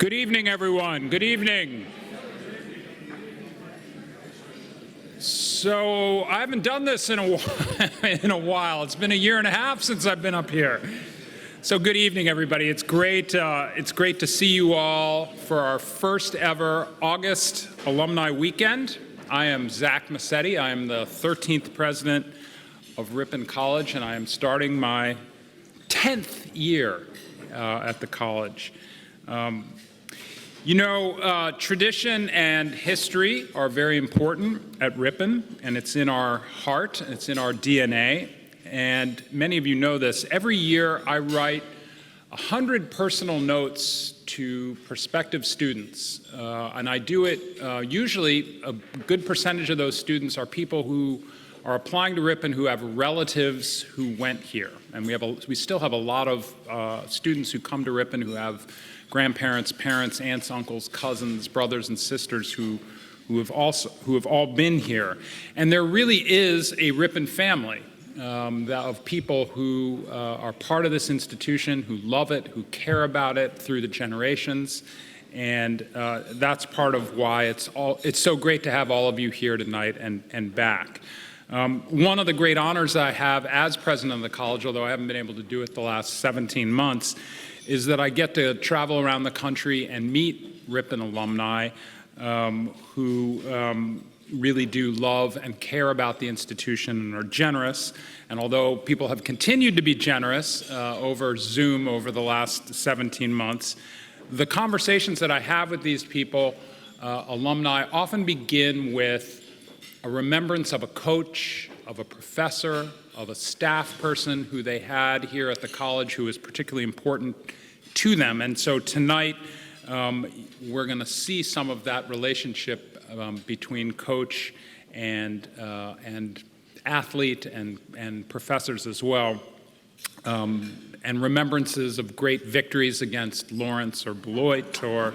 Good evening, everyone. Good evening. So I haven't done this in a while. It's been a year and a half since I've been up here. So good evening, everybody. It's great to see you all for our first ever August Alumni Weekend. I am Zach Massetti. I am the 13th president of Ripon College, and I am starting my 10th year at the college. Tradition and history are very important at Ripon, and it's in our heart, it's in our DNA, and many of you know this. Every year I write 100 personal notes to prospective students, and I do it, usually a good percentage of those students are people who are applying to Ripon who have relatives who went here. And we still have a lot of students who come to Ripon who have grandparents, parents, aunts, uncles, cousins, brothers, and sisters who have all been here. And there really is a Ripon family of people who are part of this institution, who love it, who care about it through the generations. And that's part of why it's so great to have all of you here tonight and back. One of the great honors I have as president of the college, although I haven't been able to do it the last 17 months, is that I get to travel around the country and meet Ripon alumni who really do love and care about the institution and are generous. And although people have continued to be generous over Zoom over the last 17 months, the conversations that I have with these people, alumni, often begin with a remembrance of a coach, of a professor, of a staff person who they had here at the college who was particularly important to them. And so tonight, we're going to see some of that relationship between coach and athlete and professors as well, and remembrances of great victories against Lawrence or Beloit, or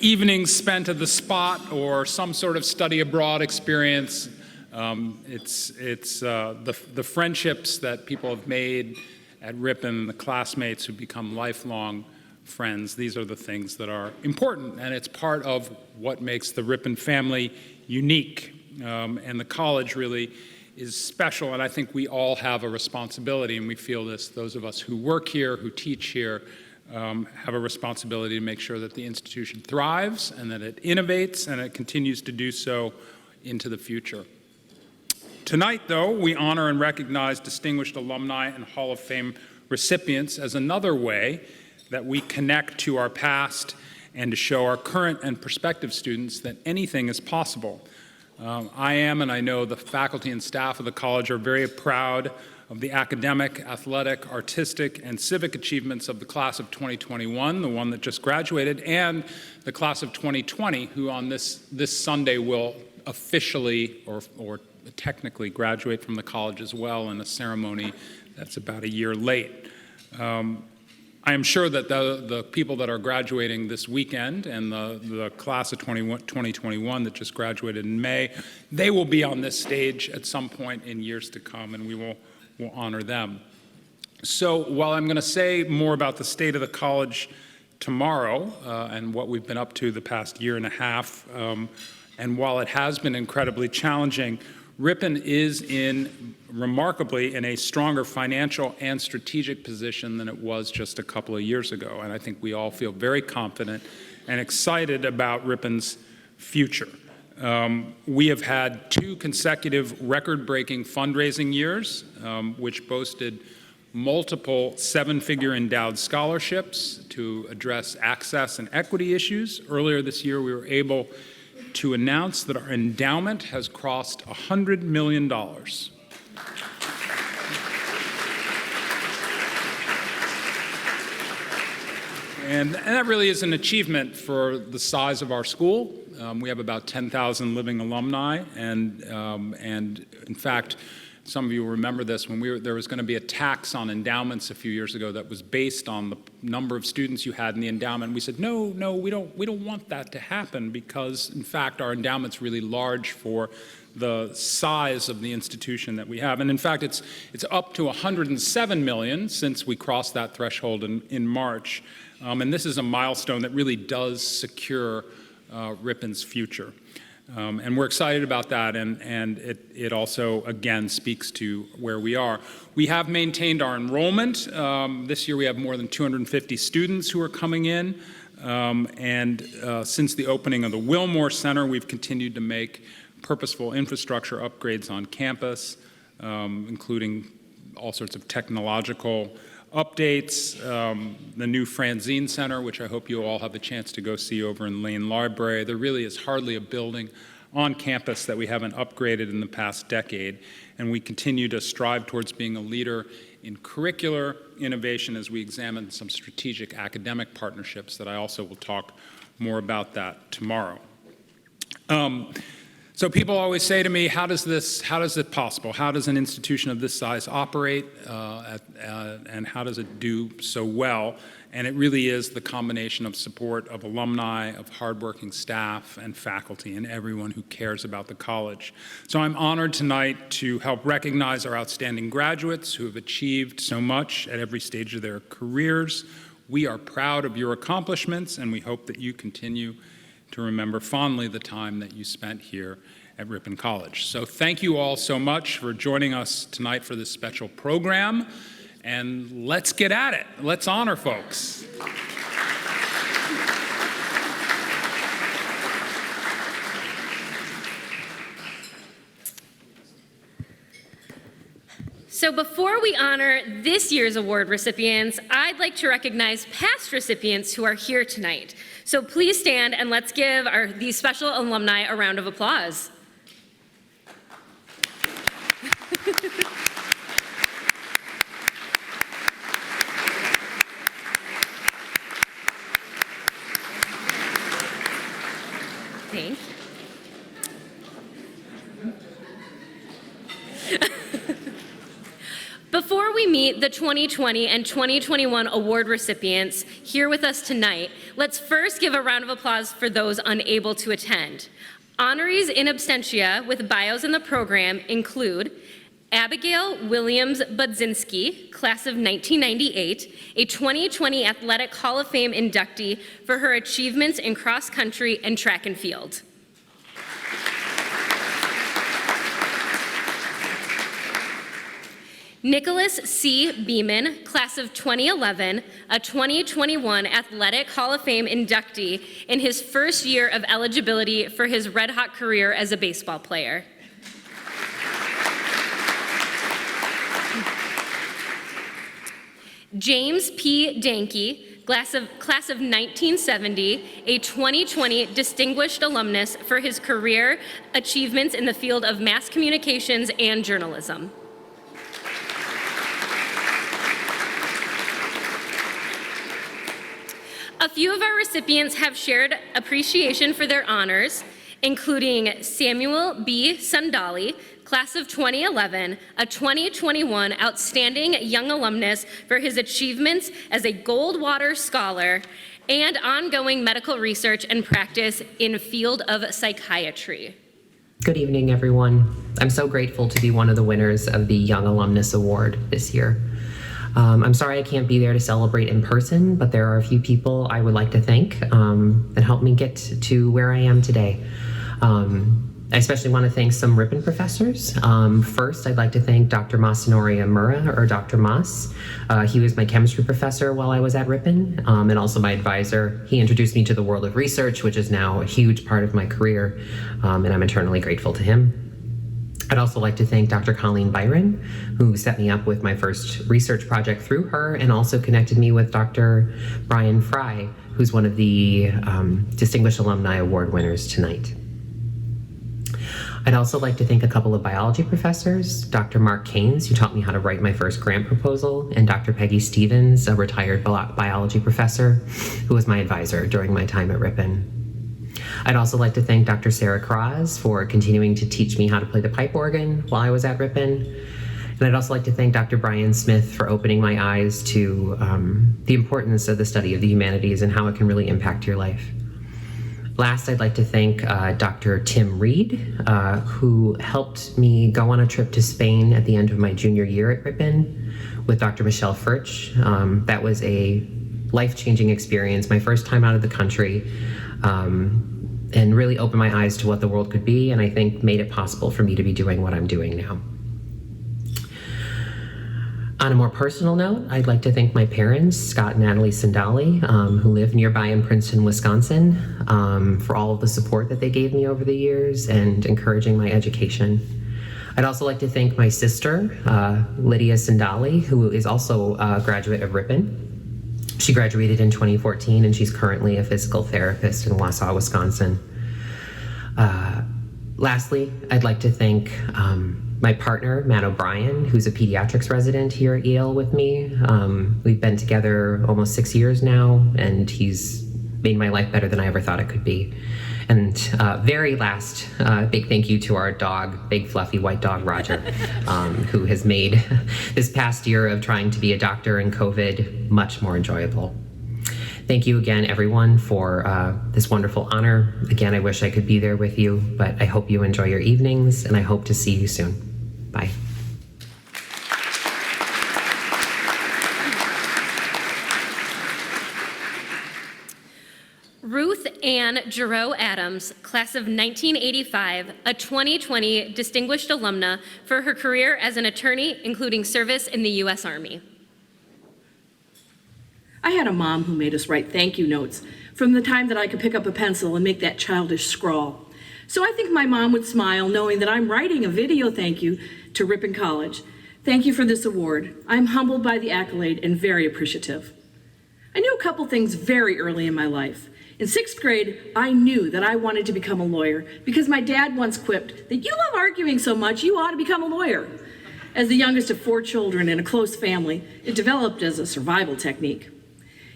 evenings spent at the spot, or some sort of study abroad experience. It's the friendships that people have made at Ripon, the classmates who become lifelong friends. These are the things that are important, and it's part of what makes the Ripon family unique. And the college really is special, and I think we all have a responsibility, and we feel this, those of us who work here, who teach here, have a responsibility to make sure that the institution thrives and that it innovates and it continues to do so into the future. Tonight, though, we honor and recognize distinguished alumni and Hall of Fame recipients as another way that we connect to our past and to show our current and prospective students that anything is possible. I am, and I know the faculty and staff of the college are very proud of the academic, athletic, artistic, and civic achievements of the class of 2021, the one that just graduated, and the class of 2020, who on this Sunday will officially or technically graduate from the college as well in a ceremony that's about a year late. I am sure that the people that are graduating this weekend and the class of 2021 that just graduated in May, they will be on this stage at some point in years to come, and we will honor them. So while I'm going to say more about the state of the college tomorrow and what we've been up to the past year and a half, and while it has been incredibly challenging, Ripon is remarkably in a stronger financial and strategic position than it was just a couple of years ago. And I think we all feel very confident and excited about Ripon's future. We have had 2 consecutive record-breaking fundraising years, which boasted multiple 7-figure endowed scholarships to address access and equity issues. Earlier this year, we were able to announce that our endowment has crossed $100 million. And that really is an achievement for the size of our school. We have about 10,000 living alumni, and in fact, some of you will remember this, when there was going to be a tax on endowments a few years ago that was based on the number of students you had in the endowment. We said, no, we don't want that to happen, because in fact our endowment's really large for the size of the institution that we have. And in fact, it's up to 107 million since we crossed that threshold in March. And this is a milestone that really does secure Ripon's future. And we're excited about that, and it also, again, speaks to where we are. We have maintained our enrollment. This year we have more than 250 students who are coming in, and since the opening of the Wilmore Center, we've continued to make purposeful infrastructure upgrades on campus, including all sorts of technological updates, the new Franzine Center, which I hope you all have a chance to go see over in Lane Library. There really is hardly a building on campus that we haven't upgraded in the past decade, and we continue to strive towards being a leader in curricular innovation as we examine some strategic academic partnerships that I also will talk more about that tomorrow. So people always say to me, how is it possible? How does an institution of this size operate, and how does it do so well? And it really is the combination of support of alumni, of hardworking staff and faculty, and everyone who cares about the college. So I'm honored tonight to help recognize our outstanding graduates who have achieved so much at every stage of their careers. We are proud of your accomplishments, and we hope that you continue to remember fondly the time that you spent here at Ripon College. So thank you all so much for joining us tonight for this special program, and let's get at it. Let's honor folks. So before we honor this year's award recipients, I'd like to recognize past recipients who are here tonight. So please stand and let's give these special alumni a round of applause. Thanks. Before we meet the 2020 and 2021 award recipients here with us tonight, let's first give a round of applause for those unable to attend. Honorees in absentia with bios in the program include Abigail Williams-Budzinski, class of 1998, a 2020 Athletic Hall of Fame inductee for her achievements in cross country and track and field. Nicholas C. Beeman, class of 2011, a 2021 Athletic Hall of Fame inductee in his first year of eligibility for his red-hot career as a baseball player. James P. Danke, class of 1970, a 2020 Distinguished Alumnus for his career achievements in the field of mass communications and journalism. A few of our recipients have shared appreciation for their honors, including Samuel B. Sondalle, class of 2011, a 2021 Outstanding Young Alumnus for his achievements as a Goldwater Scholar and ongoing medical research and practice in the field of psychiatry. Good evening, everyone. I'm so grateful to be one of the winners of the Young Alumnus Award this year. I'm sorry I can't be there to celebrate in person, but there are a few people I would like to thank that helped me get to where I am today. I especially want to thank some Ripon professors. First, I'd like to thank Dr. Masanori Amura, or Dr. Mas. He was my chemistry professor while I was at Ripon, and also my advisor. He introduced me to the world of research, which is now a huge part of my career, and I'm eternally grateful to him. I'd also like to thank Dr. Colleen Byron, who set me up with my first research project through her, and also connected me with Dr. Brian Frey, who's one of the Distinguished Alumni Award winners tonight. I'd also like to thank a couple of biology professors, Dr. Mark Keynes, who taught me how to write my first grant proposal, and Dr. Peggy Stevens, a retired biology professor, who was my advisor during my time at Ripon. I'd also like to thank Dr. Sarah Kraz for continuing to teach me how to play the pipe organ while I was at Ripon, And I'd also like to thank Dr. Brian Smith for opening my eyes to the importance of the study of the humanities and how it can really impact your life. Last, I'd like to thank Dr. Timm Reed, who helped me go on a trip to Spain at the end of my junior year at Ripon with Dr. Michelle Furch. That was a life-changing experience, my first time out of the country, and really opened my eyes to what the world could be, and I think made it possible for me to be doing what I'm doing now. On a more personal note, I'd like to thank my parents, Scott and Natalie Sondalle, who live nearby in Princeton, Wisconsin, for all of the support that they gave me over the years and encouraging my education. I'd also like to thank my sister, Lydia Sondalle, who is also a graduate of Ripon. She graduated in 2014, and she's currently a physical therapist in Wausau, Wisconsin. Lastly, I'd like to thank my partner, Matt O'Brien, who's a pediatrics resident here at Yale with me. We've been together almost 6 years now, and he's made my life better than I ever thought it could be. And very last, big thank you to our dog, big fluffy white dog, Roger, who has made this past year of trying to be a doctor in COVID much more enjoyable. Thank you again, everyone, for this wonderful honor. Again, I wish I could be there with you, but I hope you enjoy your evenings, and I hope to see you soon. Bye. Ruth Anne Gero Adams, class of 1985, a 2020 Distinguished Alumna for her career as an attorney, including service in the U.S. Army. I had a mom who made us write thank you notes from the time that I could pick up a pencil and make that childish scrawl. So I think my mom would smile knowing that I'm writing a video thank you to Ripon College. Thank you for this award. I'm humbled by the accolade and very appreciative. I knew a couple things very early in my life. In 6th grade, I knew that I wanted to become a lawyer because my dad once quipped that you love arguing so much, you ought to become a lawyer. As the youngest of 4 children in a close family, it developed as a survival technique.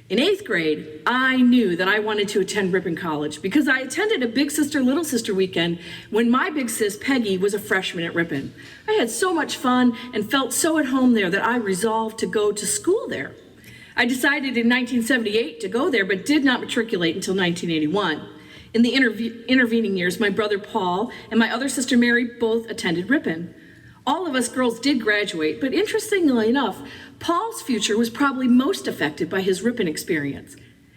In 8th grade, I knew that I wanted to attend Ripon College because I attended a Big Sister, Little Sister weekend when my big sis, Peggy, was a freshman at Ripon. I had so much fun and felt so at home there that I resolved to go to school there. I decided in 1978 to go there, but did not matriculate until 1981. In the intervening years, my brother Paul and my other sister Mary both attended Ripon. All of us girls did graduate, but interestingly enough, Paul's future was probably most affected by his Ripon experience.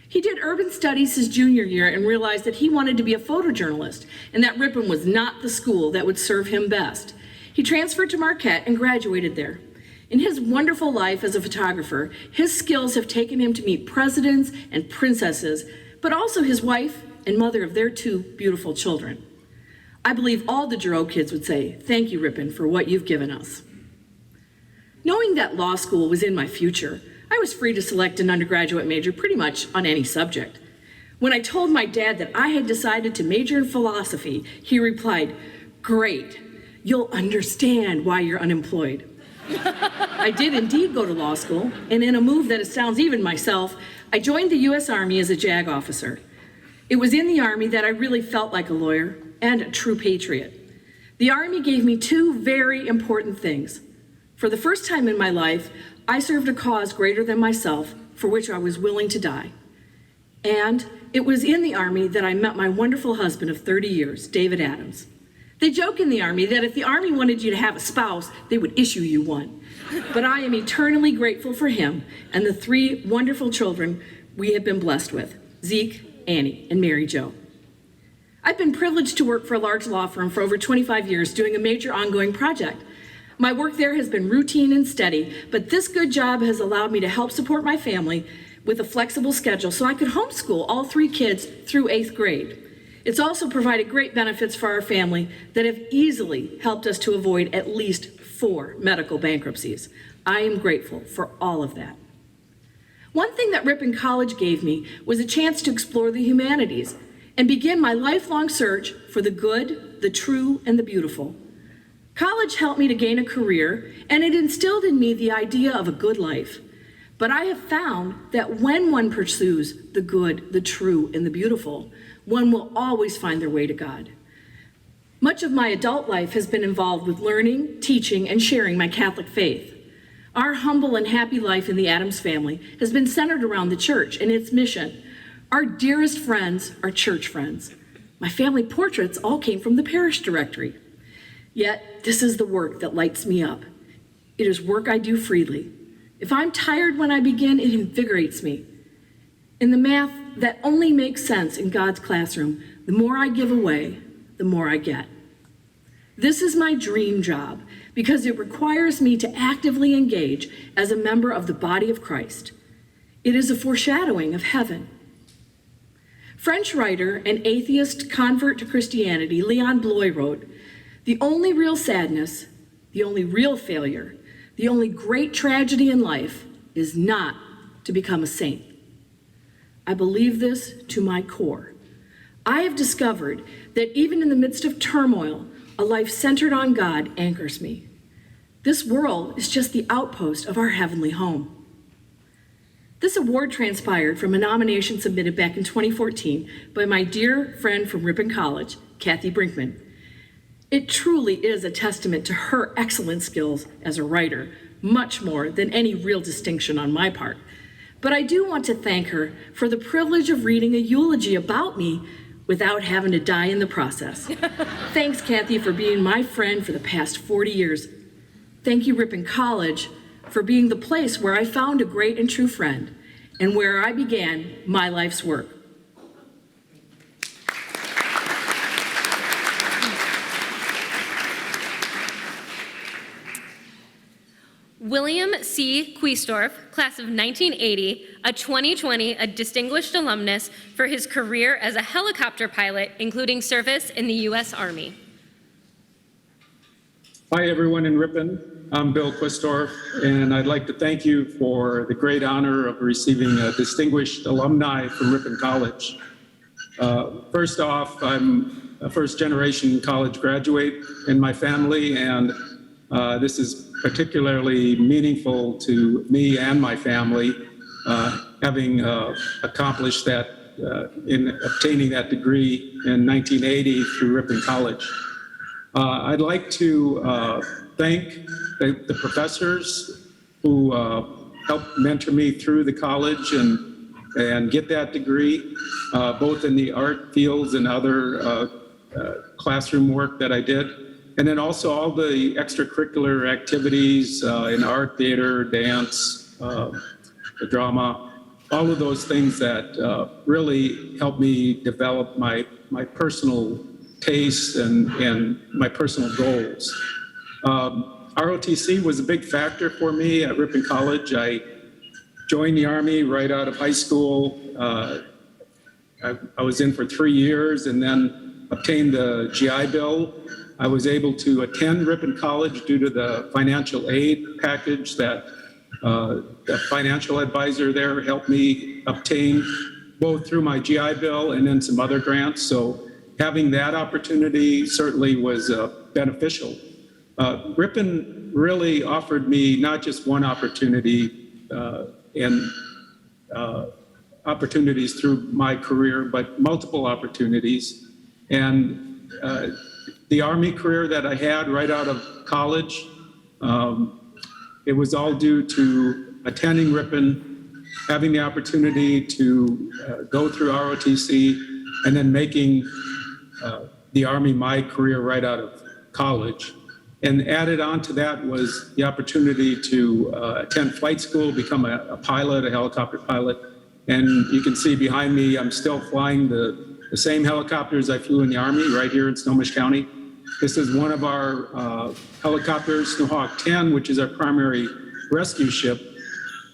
He did urban studies his junior year and realized that he wanted to be a photojournalist and that Ripon was not the school that would serve him best. He transferred to Marquette and graduated there. In his wonderful life as a photographer, his skills have taken him to meet presidents and princesses, but also his wife and mother of their 2 beautiful children. I believe all the Gero kids would say, thank you, Ripon, for what you've given us. Knowing that law school was in my future, I was free to select an undergraduate major pretty much on any subject. When I told my dad that I had decided to major in philosophy, he replied, great, you'll understand why you're unemployed. I did indeed go to law school, and in a move that astounds even myself, I joined the U.S. Army as a JAG officer. It was in the Army that I really felt like a lawyer and a true patriot. The Army gave me 2 very important things. For the first time in my life, I served a cause greater than myself for which I was willing to die. And it was in the Army that I met my wonderful husband of 30 years, David Adams. They joke in the Army that if the Army wanted you to have a spouse, they would issue you one. But I am eternally grateful for him and the 3 wonderful children we have been blessed with, Zeke, Annie, and Mary Jo. I've been privileged to work for a large law firm for over 25 years doing a major ongoing project. My work there has been routine and steady, but this good job has allowed me to help support my family with a flexible schedule so I could homeschool all 3 kids through 8th grade. It's also provided great benefits for our family that have easily helped us to avoid at least 4 medical bankruptcies. I am grateful for all of that. One thing that Ripon College gave me was a chance to explore the humanities and begin my lifelong search for the good, the true, and the beautiful. College helped me to gain a career, and it instilled in me the idea of a good life. But I have found that when one pursues the good, the true, and the beautiful, one will always find their way to God. Much of my adult life has been involved with learning, teaching, and sharing my Catholic faith. Our humble and happy life in the Adams family has been centered around the church and its mission. Our dearest friends are church friends. My family portraits all came from the parish directory. Yet, this is the work that lights me up. It is work I do freely. If I'm tired when I begin, it invigorates me. In the math that only makes sense in God's classroom, the more I give away, the more I get. This is my dream job because it requires me to actively engage as a member of the body of Christ. It is a foreshadowing of heaven. French writer and atheist convert to Christianity, Leon Bloy wrote, "The only real sadness, the only real failure, the only great tragedy in life is not to become a saint." I believe this to my core. I have discovered that even in the midst of turmoil, a life centered on God anchors me. This world is just the outpost of our heavenly home. This award transpired from a nomination submitted back in 2014 by my dear friend from Ripon College, Kathy Brinkman. It truly is a testament to her excellent skills as a writer, much more than any real distinction on my part. But I do want to thank her for the privilege of reading a eulogy about me without having to die in the process. Thanks, Kathy, for being my friend for the past 40 years. Thank you, Ripon College, for being the place where I found a great and true friend and where I began my life's work. William C. Quistorf, class of 1980, a 2020 a Distinguished Alumnus for his career as a helicopter pilot, including service in the U.S. Army. Hi, everyone in Ripon. I'm Bill Quistorf, and I'd like to thank you for the great honor of receiving a Distinguished Alumni from Ripon College. First off, I'm a first-generation college graduate in my family, and this is particularly meaningful to me and my family, having accomplished that in obtaining that degree in 1980 through Ripon College. I'd like to thank the professors who helped mentor me through the college and get that degree, both in the art fields and other classroom work that I did. And then also all the extracurricular activities in art, theater, dance, the drama, all of those things that really helped me develop my personal tastes and my personal goals. ROTC was a big factor for me at Ripon College. I joined the Army right out of high school. I was in for 3 years and then obtained the GI Bill. I was able to attend Ripon College due to the financial aid package that the financial advisor there helped me obtain, both through my GI Bill and then some other grants. So having that opportunity certainly was beneficial. Ripon really offered me not just one opportunity and opportunities through my career, but multiple opportunities. And the Army career that I had right out of college, it was all due to attending Ripon, having the opportunity to go through ROTC, and then making the Army my career right out of college. And added on to that was the opportunity to attend flight school, become a pilot, a helicopter pilot. And you can see behind me, I'm still flying the same helicopters I flew in the Army right here in Snohomish County. This is one of our helicopters, Snowhawk 10, which is our primary rescue ship.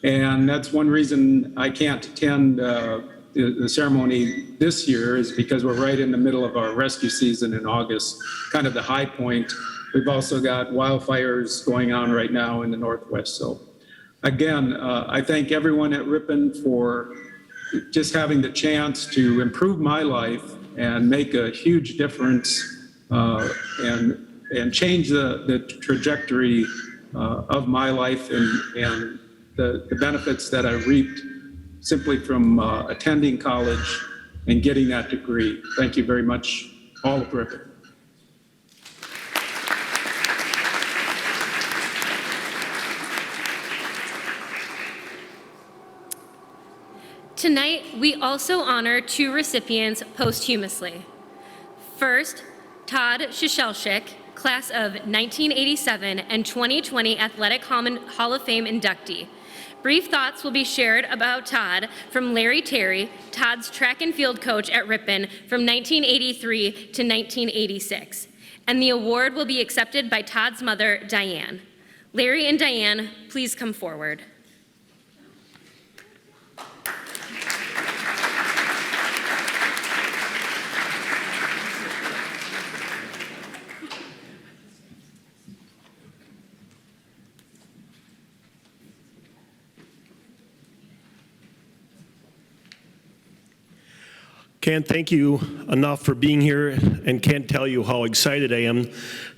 And that's one reason I can't attend the ceremony this year, is because we're right in the middle of our rescue season in August, kind of the high point. We've also got wildfires going on right now in the Northwest. So again, I thank everyone at Ripon for just having the chance to improve my life and make a huge difference and change the trajectory of my life and the benefits that I reaped simply from attending college and getting that degree. Thank you very much, all of Ripon. Tonight, we also honor 2 recipients posthumously. First, Todd Ciesielczyk, class of 1987 and 2020 Athletic Hall of Fame inductee. Brief thoughts will be shared about Todd from Larry Terry, Todd's track and field coach at Ripon from 1983 to 1986. And the award will be accepted by Todd's mother, Diane. Larry and Diane, please come forward. Can't thank you enough for being here and can't tell you how excited I am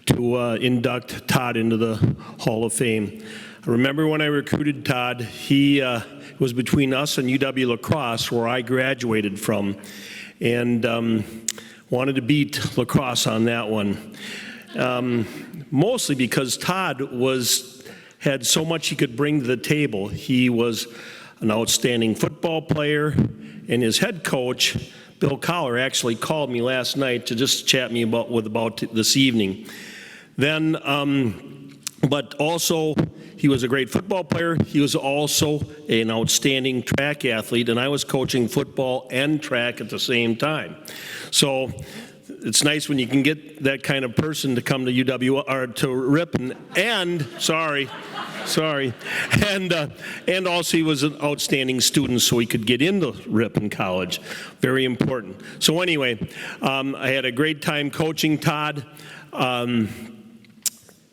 to induct Todd into the Hall of Fame. I remember when I recruited Todd, he was between us and UW-La Crosse, where I graduated from, and wanted to beat La Crosse on that one. Mostly because Todd had so much he could bring to the table. He was an outstanding football player, and his head coach, Bill Collar, actually called me last night to just chat me about this evening. Then, but also, he was a great football player. He was also an outstanding track athlete, and I was coaching football and track at the same time. So it's nice when you can get that kind of person to come to UW or to Ripon, and and also he was an outstanding student, so he could get into Ripon College. Very important. So anyway, I had a great time coaching Todd.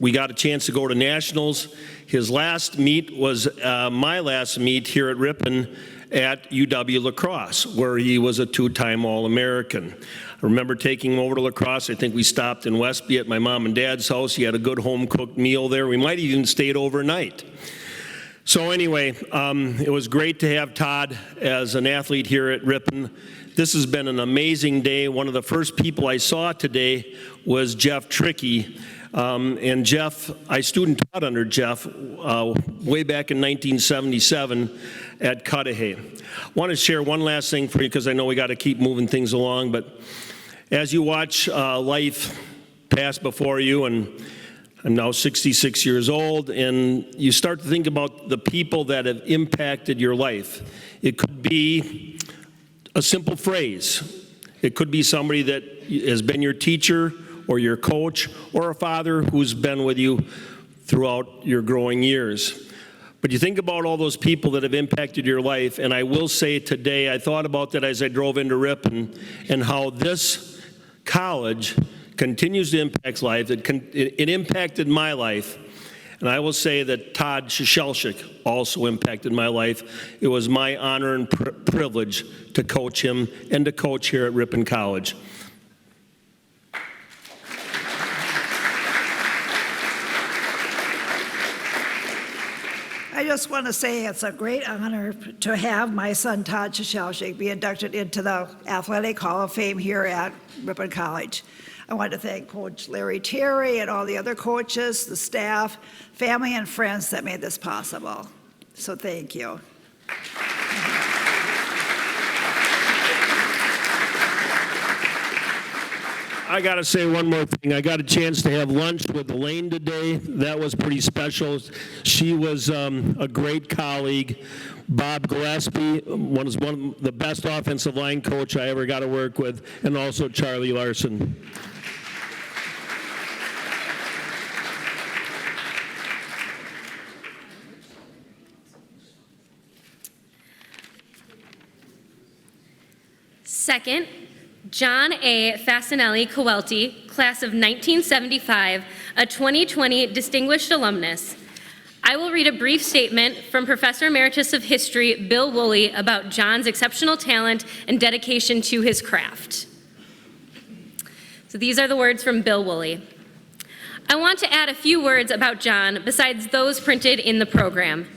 We got a chance to go to nationals. His last meet was my last meet here at Ripon at UW-La Crosse, where he was a 2-time All-American. I remember taking him over to La Crosse. I think we stopped in Westby at my mom and dad's house. He had a good home-cooked meal there. We might have even stayed overnight. So anyway, it was great to have Todd as an athlete here at Ripon. This has been an amazing day. One of the first people I saw today was Jeff Trickey. And Jeff, I student taught under Jeff way back in 1977 at Cudahy. I want to share one last thing for you because I know we got to keep moving things along, but as you watch life pass before you, and I'm now 66 years old, and you start to think about the people that have impacted your life. It could be a simple phrase. It could be somebody that has been your teacher or your coach or a father who's been with you throughout your growing years. But you think about all those people that have impacted your life, and I will say today, I thought about that as I drove into Ripon and how this college continues to impact life. It impacted my life. And I will say that Todd Ciesielczyk also impacted my life. It was my honor and privilege to coach him and to coach here at Ripon College. I just want to say it's a great honor to have my son Todd Ciesielczyk be inducted into the Athletic Hall of Fame here at Ripon College. I want to thank Coach Larry Terry and all the other coaches, the staff, family, and friends that made this possible. So thank you. I got to say one more thing. I got a chance to have lunch with Elaine today. That was pretty special. She was a great colleague. Bob Gillespie was one of the best offensive line coach I ever got to work with, and also Charlie Larson. Second, Jon A. Fasanelli-Cawelti, class of 1975, a 2020 Distinguished Alumnus. I will read a brief statement from Professor Emeritus of History Bill Woolley about Jon's exceptional talent and dedication to his craft. So these are the words from Bill Woolley. I want to add a few words about Jon besides those printed in the program.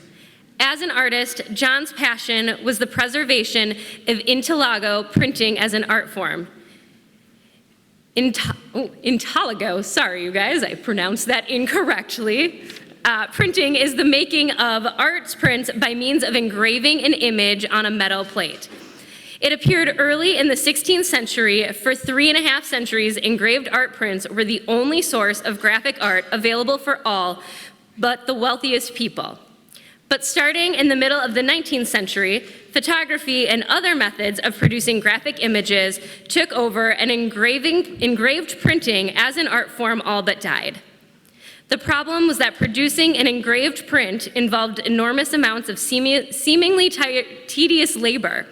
As an artist, Jon's passion was the preservation of intelligo printing as an art form. Intelligo, sorry you guys, I pronounced that incorrectly. Printing is the making of art prints by means of engraving an image on a metal plate. It appeared early in the 16th century. For 3.5 centuries, engraved art prints were the only source of graphic art available for all but the wealthiest people. But starting in the middle of the 19th century, photography and other methods of producing graphic images took over, and engraved printing as an art form all but died. The problem was that producing an engraved print involved enormous amounts of seemingly tedious labor.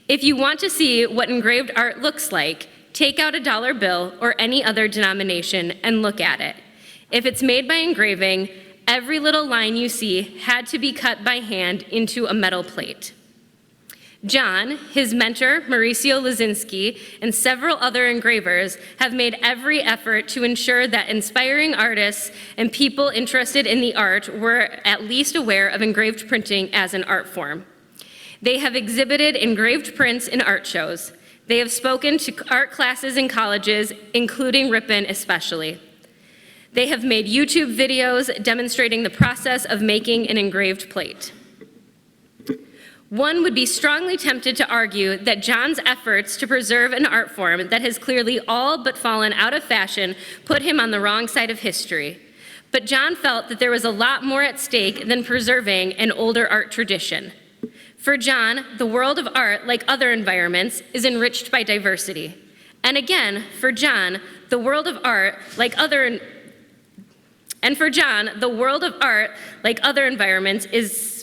If you want to see what engraved art looks like, take out a dollar bill or any other denomination and look at it. If it's made by engraving, every little line you see had to be cut by hand into a metal plate. Jon, his mentor, Mauricio Lazinski, and several other engravers have made every effort to ensure that inspiring artists and people interested in the art were at least aware of engraved printing as an art form. They have exhibited engraved prints in art shows. They have spoken to art classes in colleges, including Ripon especially. They have made YouTube videos demonstrating the process of making an engraved plate. One would be strongly tempted to argue that Jon's efforts to preserve an art form that has clearly all but fallen out of fashion put him on the wrong side of history. But Jon felt that there was a lot more at stake than preserving an older art tradition. For Jon, the world of art, like other environments, is enriched by diversity. And again, for Jon, the world of art, like other environments is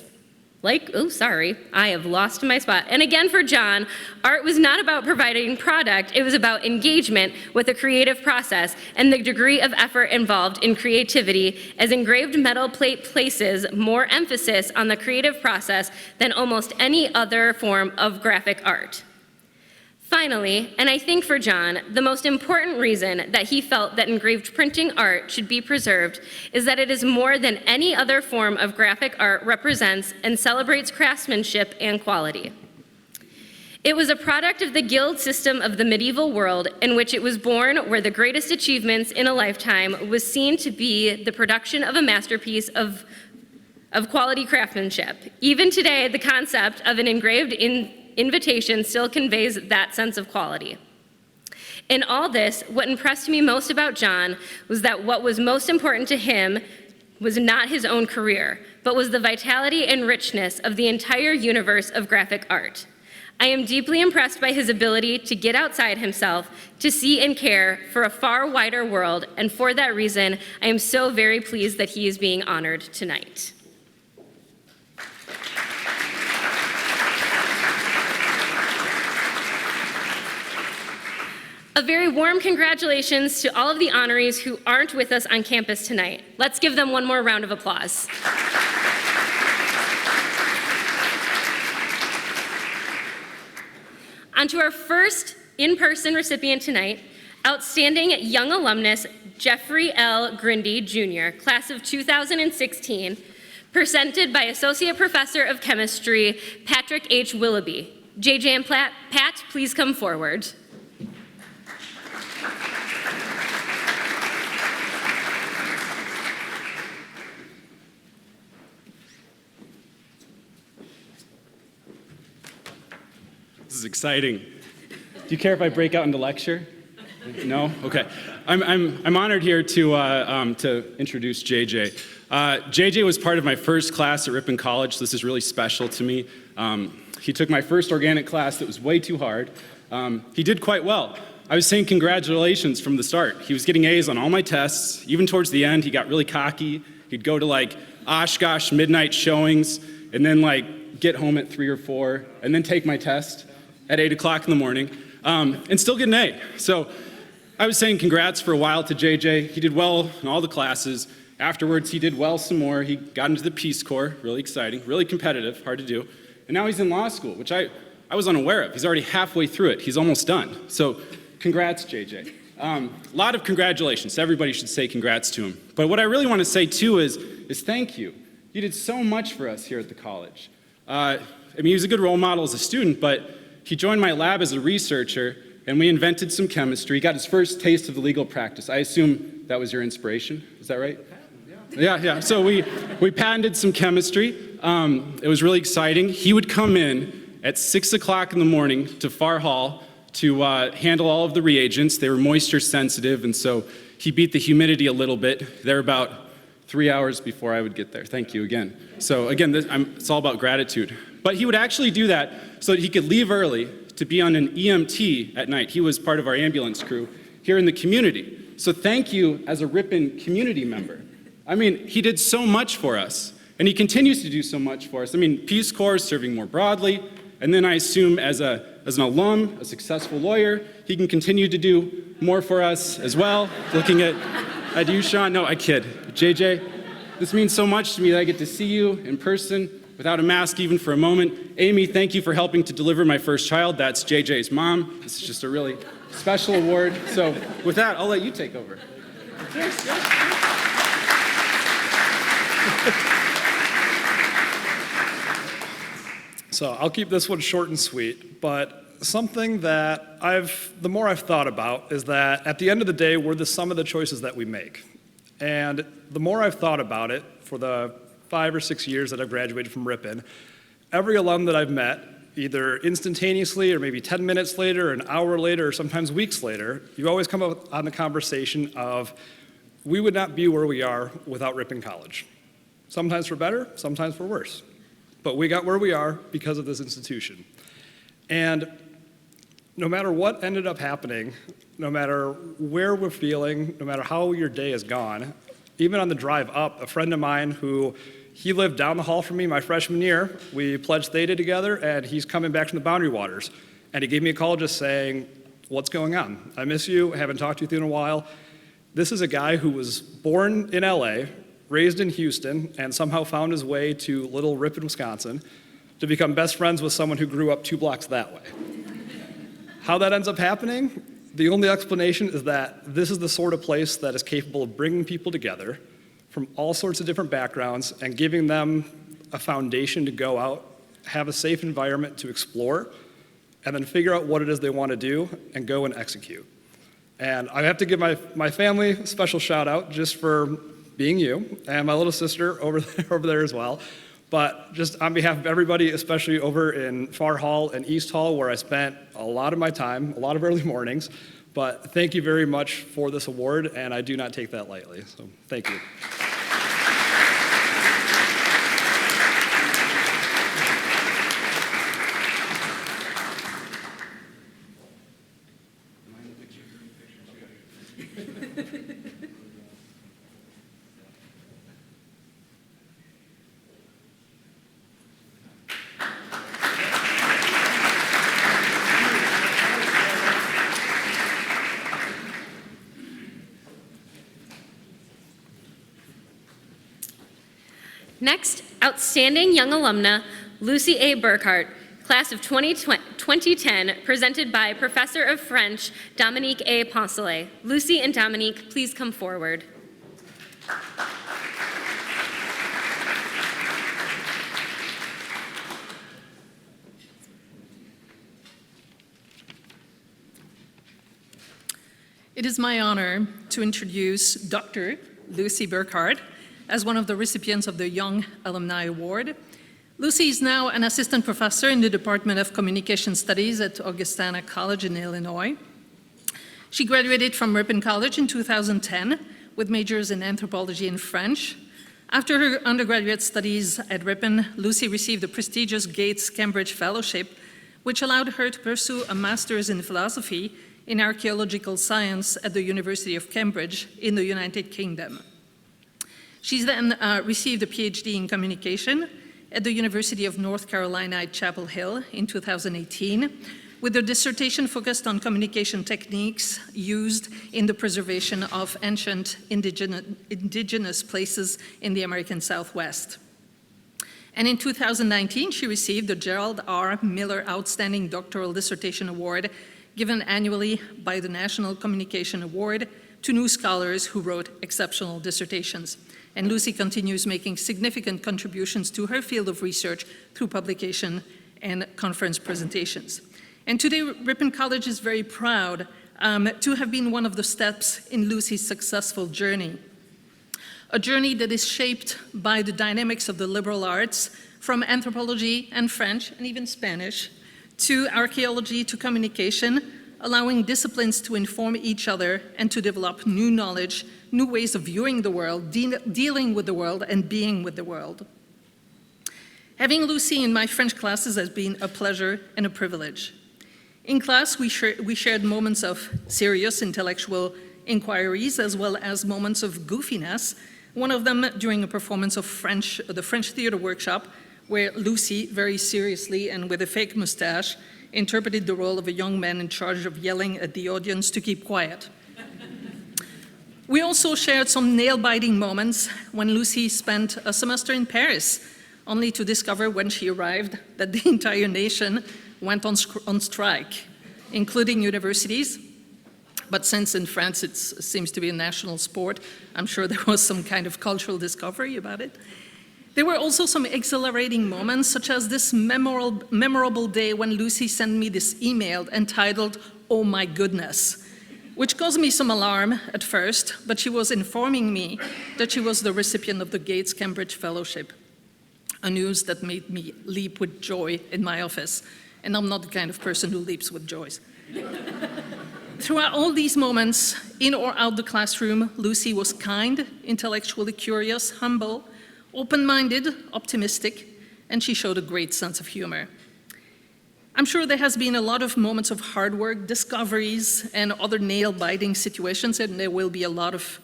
I have lost my spot. And again, for Jon, art was not about providing product, it was about engagement with the creative process and the degree of effort involved in creativity, as engraved metal plate places more emphasis on the creative process than almost any other form of graphic art. Finally, and I think for Jon, the most important reason that he felt that engraved printing art should be preserved is that it is more than any other form of graphic art represents and celebrates craftsmanship and quality. It was a product of the guild system of the medieval world in which it was born, where the greatest achievements in a lifetime was seen to be the production of a masterpiece of quality craftsmanship. Even today, the concept of an engraved invitation still conveys that sense of quality. In all this, what impressed me most about Jon was that what was most important to him was not his own career, but was the vitality and richness of the entire universe of graphic art. I am deeply impressed by his ability to get outside himself, to see and care for a far wider world, and for that reason, I am so very pleased that he is being honored tonight. A very warm congratulations to all of the honorees who aren't with us on campus tonight. Let's give them one more round of applause. On to our first in-person recipient tonight, Outstanding Young Alumnus Jeffrey L. Grinde, Jr., class of 2016, presented by Associate Professor of Chemistry, Patrick H. Willoughby. JJ and Pat, please come forward. This is exciting. Do you care if I break out into lecture? No? Okay. I'm honored here to introduce JJ. JJ was part of my first class at Ripon College, so this is really special to me. He took my first organic class that was way too hard. He did quite well. I was saying congratulations from the start. He was getting A's on all my tests. Even towards the end, he got really cocky. He'd go to like Oshkosh midnight showings and then like get home at 3 or 4 and then take my test at 8 o'clock in the morning and still get an A. So I was saying congrats for a while to JJ. He did well in all the classes. Afterwards, he did well some more. He got into the Peace Corps, really exciting, really competitive, hard to do. And now he's in law school, which I was unaware of. He's already halfway through it. He's almost done. So congrats, JJ. A lot of congratulations. Everybody should say congrats to him. But what I really want to say too is thank you. You did so much for us here at the college. He was a good role model as a student, but he joined my lab as a researcher, and we invented some chemistry. He got his first taste of the legal practice. I assume that was your inspiration. Is that right? Yeah. So we patented some chemistry. It was really exciting. He would come in at 6 o'clock in the morning to Far Hall to handle all of the reagents. They were moisture sensitive, and so he beat the humidity a little bit. They're about 3 hours before I would get there. Thank you again. So again, it's all about gratitude. But he would actually do that so that he could leave early to be on an EMT at night. He was part of our ambulance crew here in the community. So thank you as a Ripon community member. I mean, he did so much for us, and he continues to do so much for us. I mean, Peace Corps serving more broadly, and then I assume as an alum, a successful lawyer, he can continue to do more for us as well. Looking at you, Sean. No, I kid. JJ, this means so much to me that I get to see you in person without a mask even for a moment. Amy, thank you for helping to deliver my first child. That's JJ's mom. This is just a really special award. So with that, I'll let you take over. Yes. So I'll keep this one short and sweet, but something that the more I've thought about is that at the end of the day, we're the sum of the choices that we make. And the more I've thought about it for the 5 or 6 years that I've graduated from Ripon, every alum that I've met, either instantaneously or maybe 10 minutes later, an hour later, or sometimes weeks later, you always come up on the conversation of, we would not be where we are without Ripon College. Sometimes for better, sometimes for worse. But we got where we are because of this institution. And no matter what ended up happening, no matter where we're feeling, no matter how your day has gone, even on the drive up, a friend of mine he lived down the hall from me my freshman year. We pledged theta together, and he's coming back from the Boundary Waters. And he gave me a call just saying, what's going on? I miss you, haven't talked to you in a while. This is a guy who was born in LA, raised in Houston, and somehow found his way to Little Ripon, Wisconsin, to become best friends with someone who grew up 2 blocks that way. How that ends up happening? The only explanation is that this is the sort of place that is capable of bringing people together from all sorts of different backgrounds and giving them a foundation to go out, have a safe environment to explore, and then figure out what it is they want to do and go and execute. And I have to give my family a special shout out just for being you, and my little sister over there as well. But just on behalf of everybody, especially over in Far Hall and East Hall, where I spent a lot of my time, a lot of early mornings. But thank you very much for this award, and I do not take that lightly. So thank you. Next, Outstanding Young Alumna, Lucy A. Burgchardt, class of 2010, presented by Professor of French, Dominique A. Poncelet. Lucy and Dominique, please come forward. It is my honor to introduce Dr. Lucy Burgchardt as one of the recipients of the Young Alumni Award. Lucy is now an assistant professor in the Department of Communication Studies at Augustana College in Illinois. She graduated from Ripon College in 2010 with majors in anthropology and French. After her undergraduate studies at Ripon, Lucy received the prestigious Gates Cambridge Fellowship, which allowed her to pursue a master's in philosophy in archaeological science at the University of Cambridge in the United Kingdom. She then received a PhD in communication at the University of North Carolina at Chapel Hill in 2018, with a dissertation focused on communication techniques used in the preservation of ancient indigenous places in the American Southwest. And in 2019, she received the Gerald R. Miller Outstanding Doctoral Dissertation Award, given annually by the National Communication Award to new scholars who wrote exceptional dissertations. And Lucy continues making significant contributions to her field of research through publication and conference presentations. And today, Ripon College is very proud to have been one of the steps in Lucy's successful journey. a journey that is shaped by the dynamics of the liberal arts, from anthropology and French and even Spanish, to archaeology, to communication, allowing disciplines to inform each other and to develop new knowledge, new ways of viewing the world, dealing with the world, and being with the world. Having Lucy in my French classes has been a pleasure and a privilege. In class, we shared moments of serious intellectual inquiries as well as moments of goofiness, one of them during a performance of the French theater workshop, where Lucy, very seriously and with a fake mustache, interpreted the role of a young man in charge of yelling at the audience to keep quiet. We also shared some nail-biting moments when Lucy spent a semester in Paris, only to discover when she arrived that the entire nation went on strike, including universities. But since in France it seems to be a national sport, I'm sure there was some kind of cultural discovery about it. There were also some exhilarating moments, such as this memorable day when Lucy sent me this email entitled, "Oh my goodness," which caused me some alarm at first, but she was informing me that she was the recipient of the Gates Cambridge Fellowship, a news that made me leap with joy in my office. And I'm not the kind of person who leaps with joy. Throughout all these moments, in or out the classroom, Lucy was kind, intellectually curious, humble, open-minded, optimistic, and she showed a great sense of humor. I'm sure there has been a lot of moments of hard work, discoveries, and other nail-biting situations, and there will be a lot of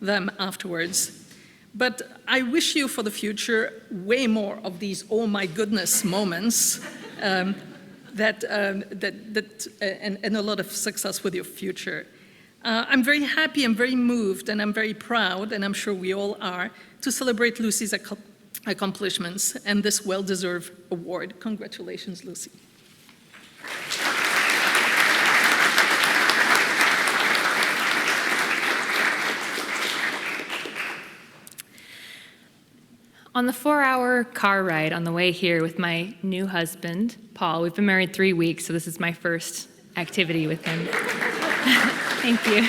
them afterwards. But I wish you for the future way more of these oh my goodness moments, and a lot of success with your future. I'm very happy, I'm very moved, and I'm very proud, and I'm sure we all are, to celebrate Lucy's accomplishments and this well-deserved award. Congratulations, Lucy. On the 4-hour car ride on the way here with my new husband, Paul, we've been married 3 weeks, so this is my first activity with him. Thank you.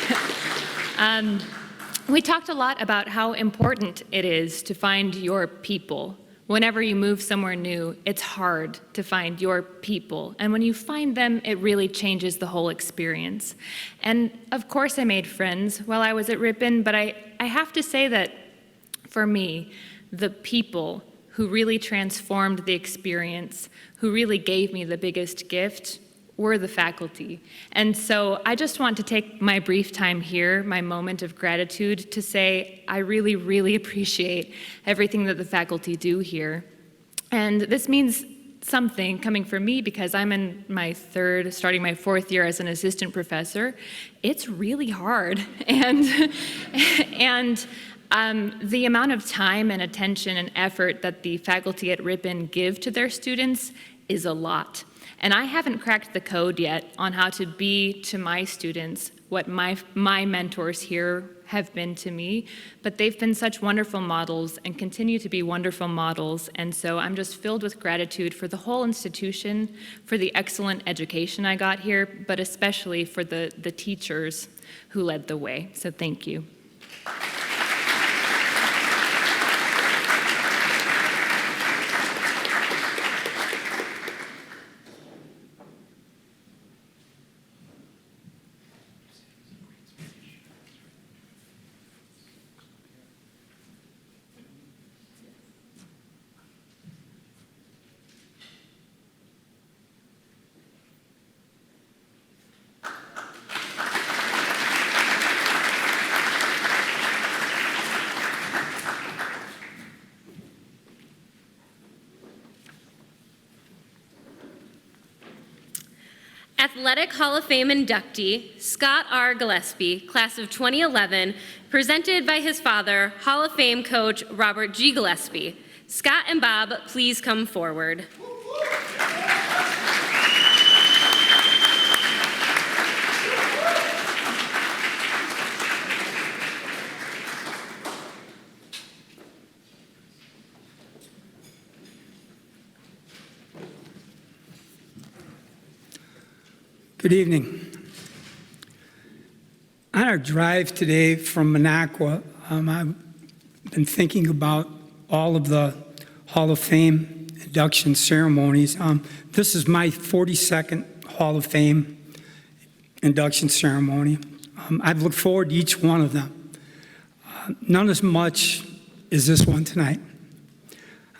We talked a lot about how important it is to find your people. Whenever you move somewhere new, it's hard to find your people. And when you find them, it really changes the whole experience. And of course I made friends while I was at Ripon, but I have to say that for me, the people who really transformed the experience, who really gave me the biggest gift, were the faculty. And so I just want to take my brief time here, my moment of gratitude, to say I really, really appreciate everything that the faculty do here. And this means something coming from me because I'm in my starting my 4th year as an assistant professor. It's really hard. And the amount of time and attention and effort that the faculty at Ripon give to their students is a lot. And I haven't cracked the code yet on how to be to my students what my mentors here have been to me, but they've been such wonderful models and continue to be wonderful models. And so I'm just filled with gratitude for the whole institution, for the excellent education I got here, but especially for the teachers who led the way. So thank you. Athletic Hall of Fame inductee, Scott R. Gillespie, class of 2011, presented by his father, Hall of Fame coach Robert G. Gillespie. Scott and Bob, please come forward. Good evening. On our drive today from Minocqua, I've been thinking about all of the Hall of Fame induction ceremonies. This is my 42nd Hall of Fame induction ceremony. I've looked forward to each one of them. None as much as this one tonight.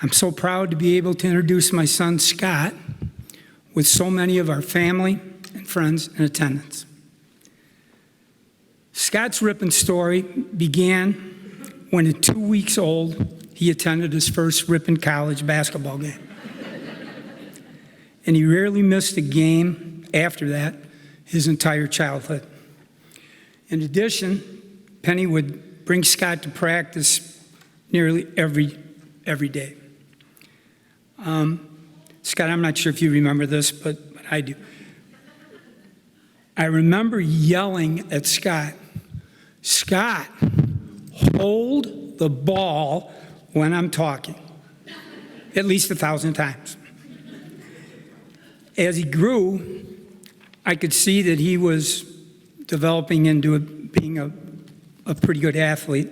I'm so proud to be able to introduce my son, Scott, with so many of our family and friends in attendance. Scott's Ripon story began when at 2 weeks old, he attended his first Ripon College basketball game. And he rarely missed a game after that his entire childhood. In addition, Penny would bring Scott to practice nearly every day. Scott, I'm not sure if you remember this, but I do. I remember yelling at Scott, "Scott, hold the ball when I'm talking," at least 1,000 times. As he grew, I could see that he was developing into being a pretty good athlete.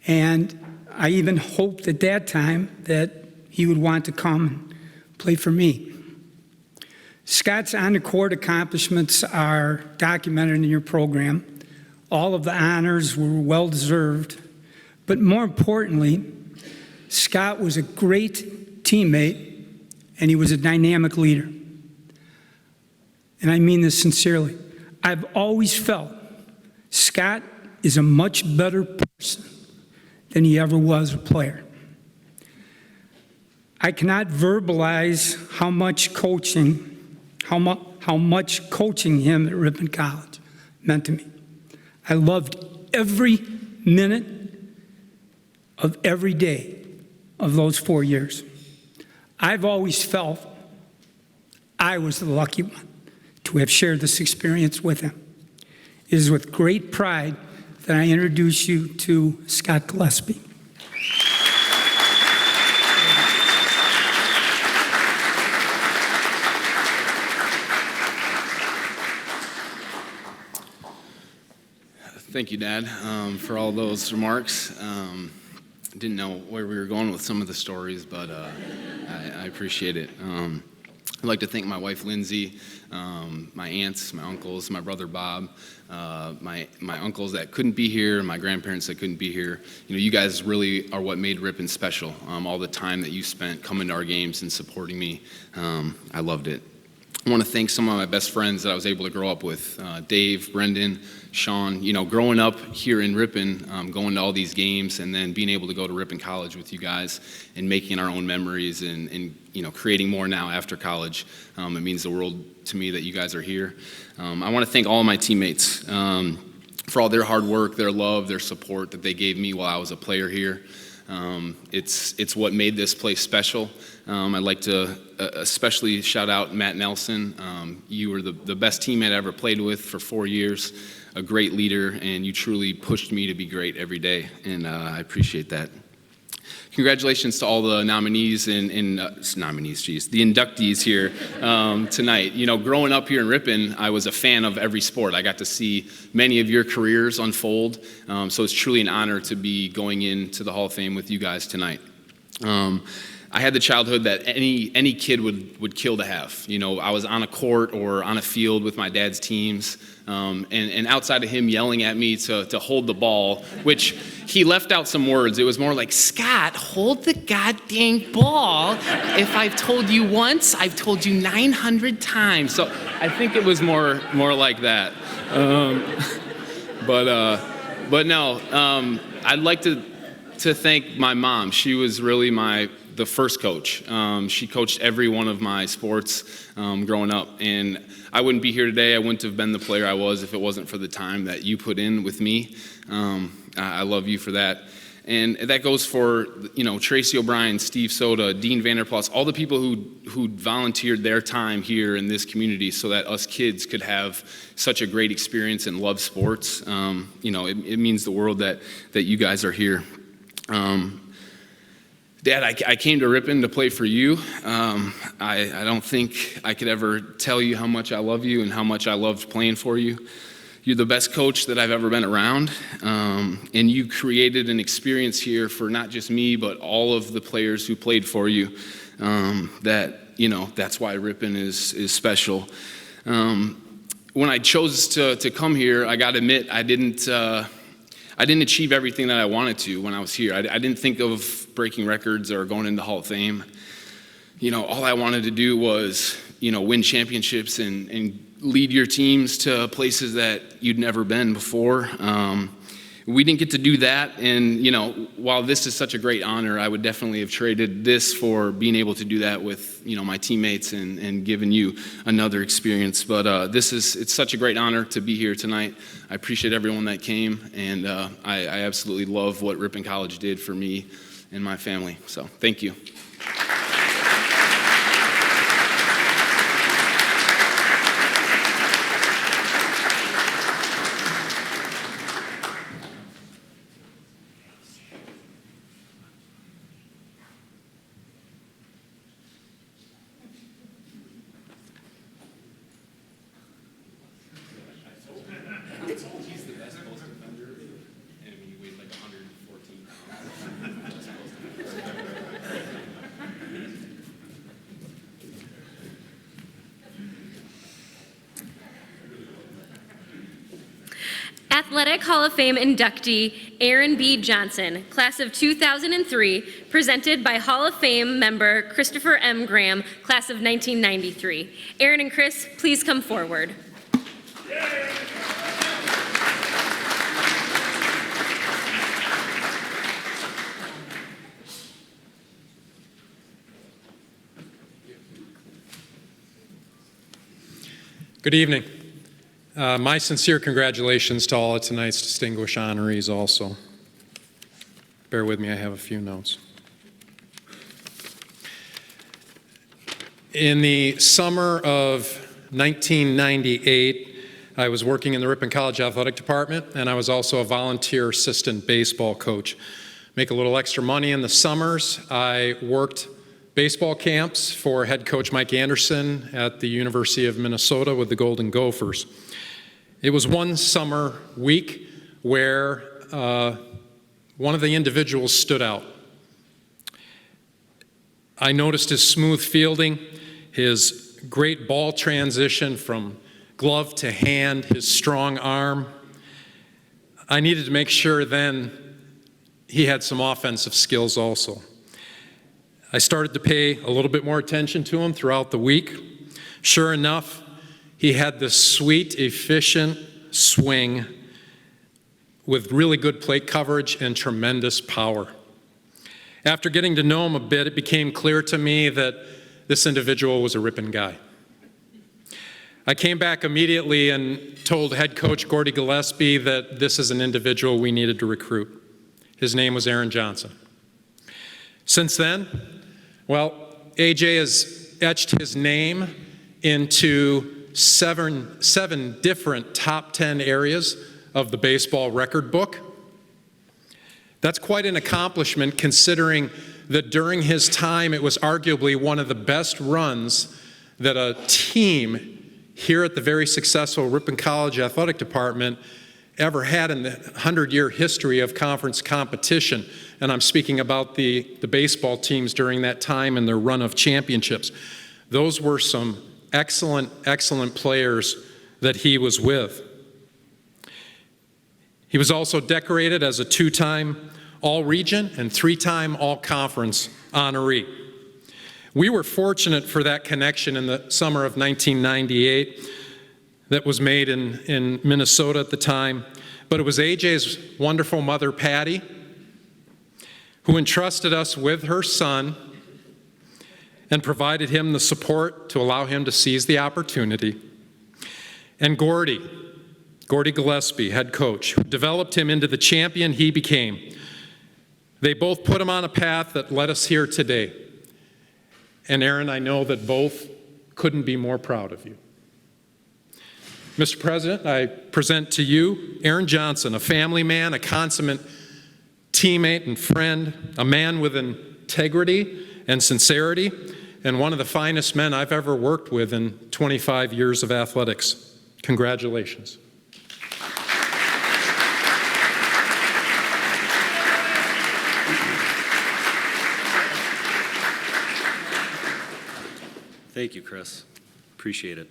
And I even hoped at that time that he would want to come and play for me. Scott's on-the-court accomplishments are documented in your program. All of the honors were well-deserved. But more importantly, Scott was a great teammate, and he was a dynamic leader. And I mean this sincerely. I've always felt Scott is a much better person than he ever was a player. I cannot verbalize how much coaching him at Ripon College meant to me. I loved every minute of every day of those 4 years. I've always felt I was the lucky one to have shared this experience with him. It is with great pride that I introduce you to Scott Gillespie. Thank you, Dad, for all those remarks. Didn't know where we were going with some of the stories, but I appreciate it. I'd like to thank my wife, Lindsay, my aunts, my uncles, my brother, Bob, my uncles that couldn't be here, my grandparents that couldn't be here. You know, you guys really are what made Ripon special. All the time that you spent coming to our games and supporting me, I loved it. I want to thank some of my best friends that I was able to grow up with, Dave, Brendan, Sean. You know, growing up here in Ripon, going to all these games, and then being able to go to Ripon College with you guys and making our own memories and you know, creating more now after college. It means the world to me that you guys are here. I want to thank all of my teammates for all their hard work, their love, their support that they gave me while I was a player here. It's what made this place special. I'd like to especially shout out Matt Nelson. You were the best teammate I ever played with for 4 years, a great leader, and you truly pushed me to be great every day, and I appreciate that. Congratulations to all the nominees the inductees here tonight. You know, growing up here in Ripon, I was a fan of every sport. I got to see many of your careers unfold, so it's truly an honor to be going into the Hall of Fame with you guys tonight. I had the childhood that any kid would kill to have. You know, I was on a court or on a field with my dad's teams, and outside of him yelling at me to hold the ball, which he left out some words. It was more like, "Scott, hold the goddamn ball. If I've told you once, I've told you 900 times." So I think it was more like that. But no, I'd like to thank my mom. She was really the first coach. She coached every one of my sports growing up, and I wouldn't be here today. I wouldn't have been the player I was if it wasn't for the time that you put in with me. I love you for that. And that goes for, you know, Tracy O'Brien, Steve Soda, Dean Vanderplas, all the people who volunteered their time here in this community so that us kids could have such a great experience and love sports. You know, it means the world that you guys are here. Dad, I came to Ripon to play for you. I don't think I could ever tell you how much I love you and how much I loved playing for you. You're the best coach that I've ever been around, and you created an experience here for not just me, but all of the players who played for you. That's why Ripon is special. When I chose to come here, I got to admit I didn't achieve everything that I wanted to when I was here. I didn't think of breaking records or going into Hall of Fame. All I wanted to do was win championships and lead your teams to places that you'd never been before. We didn't get to do that, and while this is such a great honor, I would definitely have traded this for being able to do that with my teammates and giving you another experience. But it's such a great honor to be here tonight. I appreciate everyone that came, and I absolutely love what Ripon College did for me and my family. So thank you. Athletic Hall of Fame inductee Aaron B. Johnson, class of 2003, presented by Hall of Fame member Christopher M. Graham, class of 1993. Aaron and Chris, please come forward. Good evening. My sincere congratulations to all of tonight's distinguished honorees also. Bear with me, I have a few notes. In the summer of 1998, I was working in the Ripon College athletic department, and I was also a volunteer assistant baseball coach. Make a little extra money in the summers. I worked baseball camps for head coach Mike Anderson at the University of Minnesota with the Golden Gophers. It was one summer week where one of the individuals stood out. I noticed his smooth fielding, his great ball transition from glove to hand, his strong arm. I needed to make sure then he had some offensive skills also. I started to pay a little bit more attention to him throughout the week. Sure enough, he had this sweet, efficient swing with really good plate coverage and tremendous power. After getting to know him a bit, it became clear to me that this individual was a Ripon guy. I came back immediately and told head coach Gordy Gillespie that this is an individual we needed to recruit. His name was Aaron Johnson. Since then, well, AJ has etched his name into seven different top 10 areas of the baseball record book. That's quite an accomplishment considering that during his time it was arguably one of the best runs that a team here at the very successful Ripon College athletic department ever had in the 100-year history of conference competition. And I'm speaking about the baseball teams during that time and their run of championships. Those were some excellent players that he was with. He was also decorated as a 2-time All-Region and 3-time All-Conference honoree. We were fortunate for that connection in the summer of 1998 that was made in Minnesota at the time, but it was AJ's wonderful mother, Patty, who entrusted us with her son and provided him the support to allow him to seize the opportunity. And Gordy Gillespie, head coach, who developed him into the champion he became. They both put him on a path that led us here today. And Aaron, I know that both couldn't be more proud of you. Mr. President, I present to you Aaron Johnson, a family man, a consummate teammate and friend, a man with integrity and sincerity, and one of the finest men I've ever worked with in 25 years of athletics. Congratulations. Thank you, Chris. Appreciate it.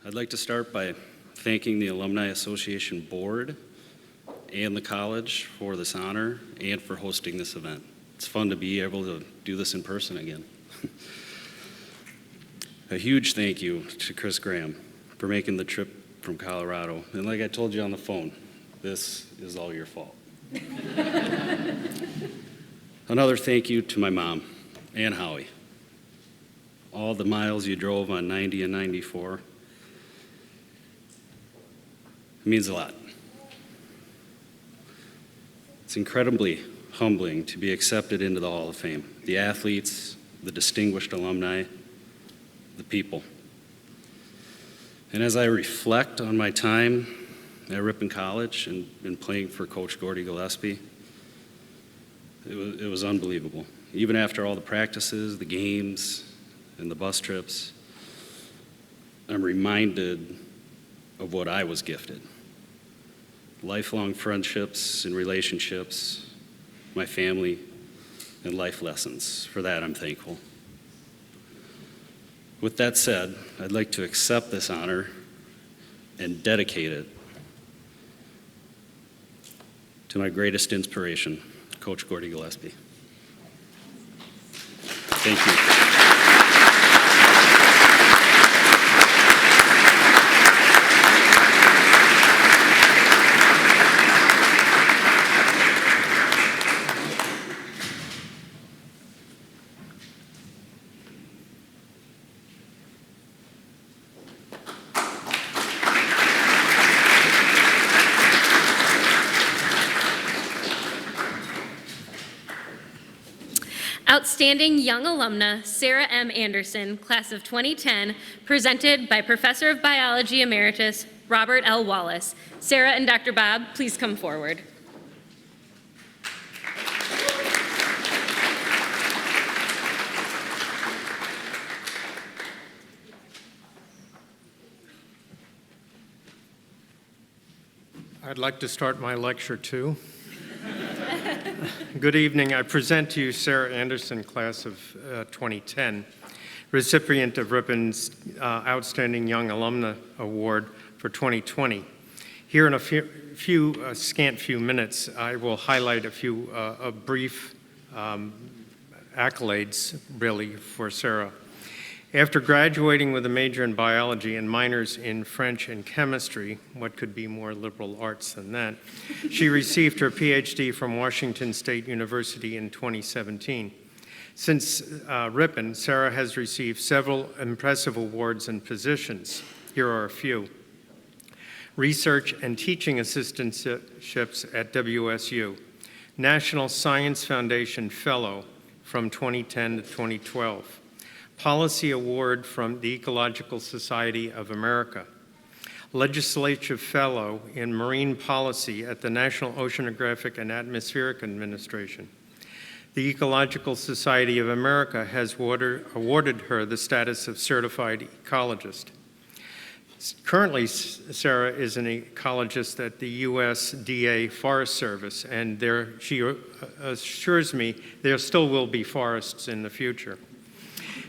I'd like to start by thanking the Alumni Association Board and the college for this honor and for hosting this event. It's fun to be able to do this in person again. A huge thank you to Chris Graham for making the trip from Colorado. And like I told you on the phone, this is all your fault. Another thank you to my mom and Howie. All the miles you drove on 90 and 94. It means a lot. It's incredibly humbling to be accepted into the Hall of Fame. The athletes, the distinguished alumni, the people. And as I reflect on my time at Ripon College and playing for Coach Gordy Gillespie, it was unbelievable. Even after all the practices, the games, and the bus trips, I'm reminded of what I was gifted. Lifelong friendships and relationships, my family, and life lessons. For that, I'm thankful. With that said, I'd like to accept this honor and dedicate it to my greatest inspiration, Coach Gordy Gillespie. Thank you. Outstanding Young Alumna, Sarah M. Anderson, class of 2010, presented by Professor of Biology Emeritus, Robert L. Wallace. Sarah and Dr. Bob, please come forward. I'd like to start my lecture too. Good evening. I present to you Sarah Anderson, class of 2010, recipient of Ripon's Outstanding Young Alumni Award for 2020. Here in a scant few minutes, I will highlight a few brief accolades, really, for Sarah. After graduating with a major in biology and minors in French and chemistry, what could be more liberal arts than that, she received her PhD from Washington State University in 2017. Since Ripon, Sarah has received several impressive awards and positions. Here are a few. Research and teaching assistantships at WSU, National Science Foundation Fellow from 2010 to 2012. Policy Award from the Ecological Society of America, Legislative Fellow in Marine Policy at the National Oceanographic and Atmospheric Administration. The Ecological Society of America has awarded her the status of Certified Ecologist. Currently, Sarah is an ecologist at the USDA Forest Service, and she assures me there still will be forests in the future.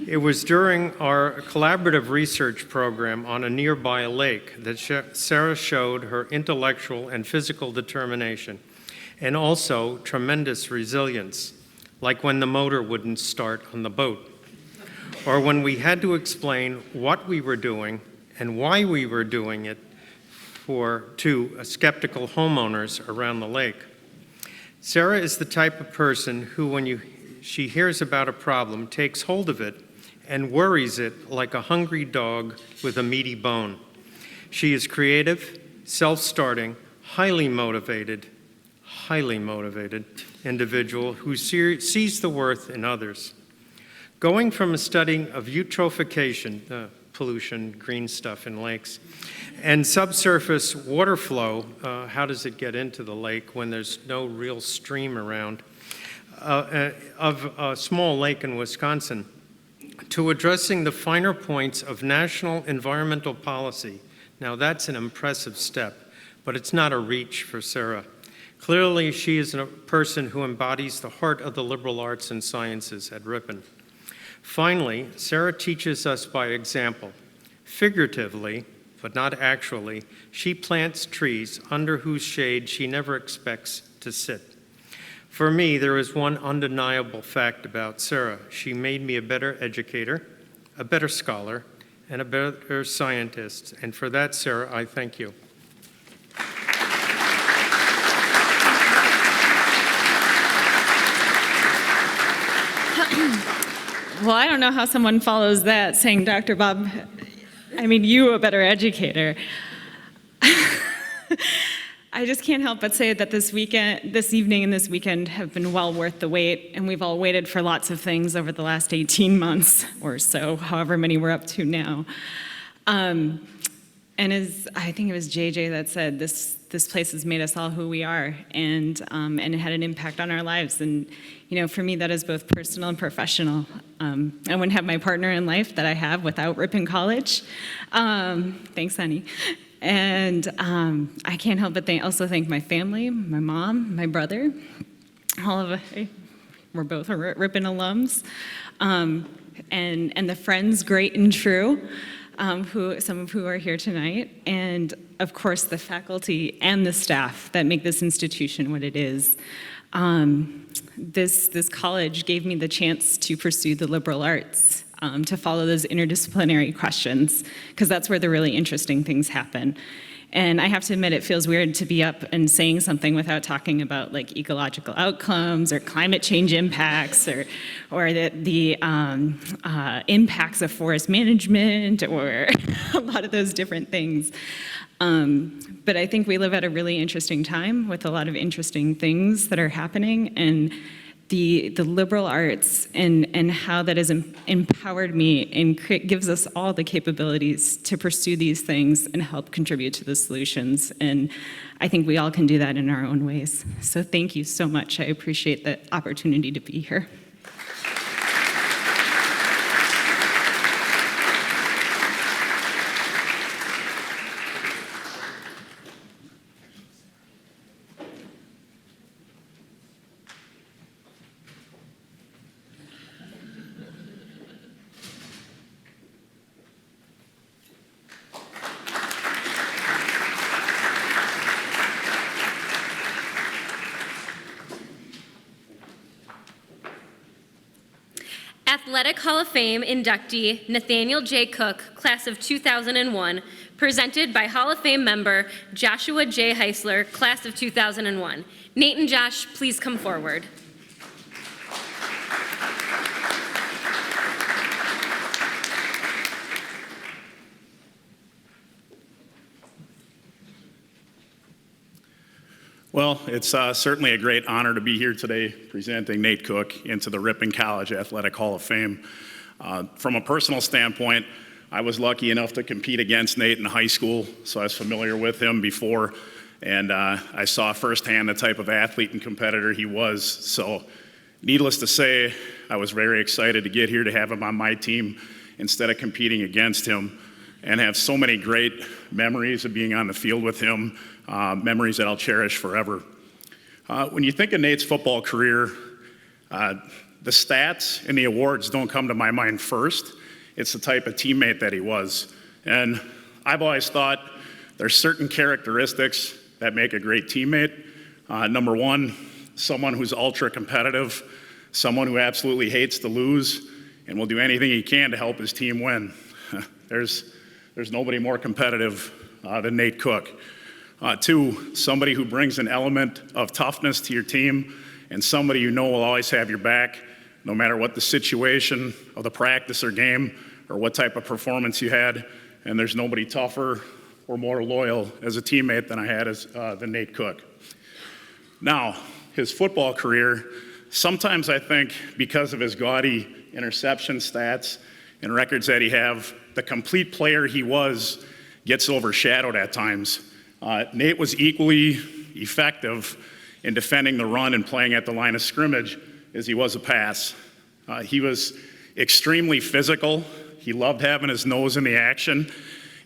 It was during our collaborative research program on a nearby lake that Sarah showed her intellectual and physical determination and also tremendous resilience, like when the motor wouldn't start on the boat, or when we had to explain what we were doing and why we were doing it to skeptical homeowners around the lake. Sarah is the type of person who, when she hears about a problem, takes hold of it and worries it like a hungry dog with a meaty bone. She is creative, self-starting, highly motivated individual who sees the worth in others. Going from a study of eutrophication, pollution, green stuff in lakes, and subsurface water flow, how does it get into the lake when there's no real stream around, of a small lake in Wisconsin, to addressing the finer points of national environmental policy. Now that's an impressive step, but it's not a reach for Sarah. Clearly, she is a person who embodies the heart of the liberal arts and sciences at Ripon. Finally, Sarah teaches us by example. Figuratively, but not actually, she plants trees under whose shade she never expects to sit. For me, there is one undeniable fact about Sarah. She made me a better educator, a better scholar, and a better scientist. And for that, Sarah, I thank you. Well, I don't know how someone follows that, saying, Dr. Bob, I mean, you a better educator. I just can't help but say that this evening and this weekend have been well worth the wait, and we've all waited for lots of things over the last 18 months or so, however many we're up to now. And as I think it was JJ that said, this place has made us all who we are, and it had an impact on our lives. And for me, that is both personal and professional. I wouldn't have my partner in life that I have without Ripon College. Thanks, honey. And I can't help but also thank my family, my mom, my brother, all of us. We're both Ripon alums, and the friends, great and true. Some of who are here tonight, and of course the faculty and the staff that make this institution what it is. This college gave me the chance to pursue the liberal arts, to follow those interdisciplinary questions, because that's where the really interesting things happen. And I have to admit, it feels weird to be up and saying something without talking about like ecological outcomes or climate change impacts or the impacts of forest management or a lot of those different things. But I think we live at a really interesting time with a lot of interesting things that are happening, and the liberal arts and how that has empowered me and gives us all the capabilities to pursue these things and help contribute to the solutions. And I think we all can do that in our own ways. So thank you so much. I appreciate the opportunity to be here. Athletic Hall of Fame inductee Nathaniel J. Cook, class of 2001, presented by Hall of Fame member Joshua J. Heisler, class of 2001. Nate and Josh, please come forward. Well, it's certainly a great honor to be here today presenting Nate Cook into the Ripon College Athletic Hall of Fame. From a personal standpoint, I was lucky enough to compete against Nate in high school, so I was familiar with him before, and I saw firsthand the type of athlete and competitor he was. So needless to say, I was very excited to get here to have him on my team instead of competing against him, and have so many great memories of being on the field with him, memories that I'll cherish forever. When you think of Nate's football career, the stats and the awards don't come to my mind first. It's the type of teammate that he was. And I've always thought there's certain characteristics that make a great teammate. Number one, someone who's ultra competitive, someone who absolutely hates to lose and will do anything he can to help his team win. There's nobody more competitive than Nate Cook. Two, somebody who brings an element of toughness to your team, and somebody you know will always have your back, no matter what the situation of the practice or game, or what type of performance you had. And there's nobody tougher or more loyal as a teammate than I had than Nate Cook. Now, his football career, sometimes I think because of his gaudy interception stats and records that he have, the complete player he was gets overshadowed at times. Nate was equally effective in defending the run and playing at the line of scrimmage as he was a pass. He was extremely physical. He loved having his nose in the action,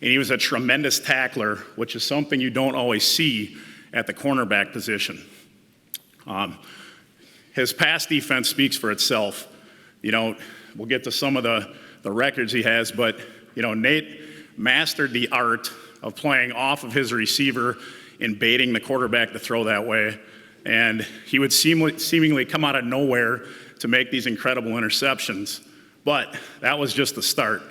and he was a tremendous tackler, which is something you don't always see at the cornerback position. His pass defense speaks for itself. You know, we'll get to some of the records he has, but, you know, Nate mastered the art of playing off of his receiver and baiting the quarterback to throw that way. And he would seemingly come out of nowhere to make these incredible interceptions. But that was just the start.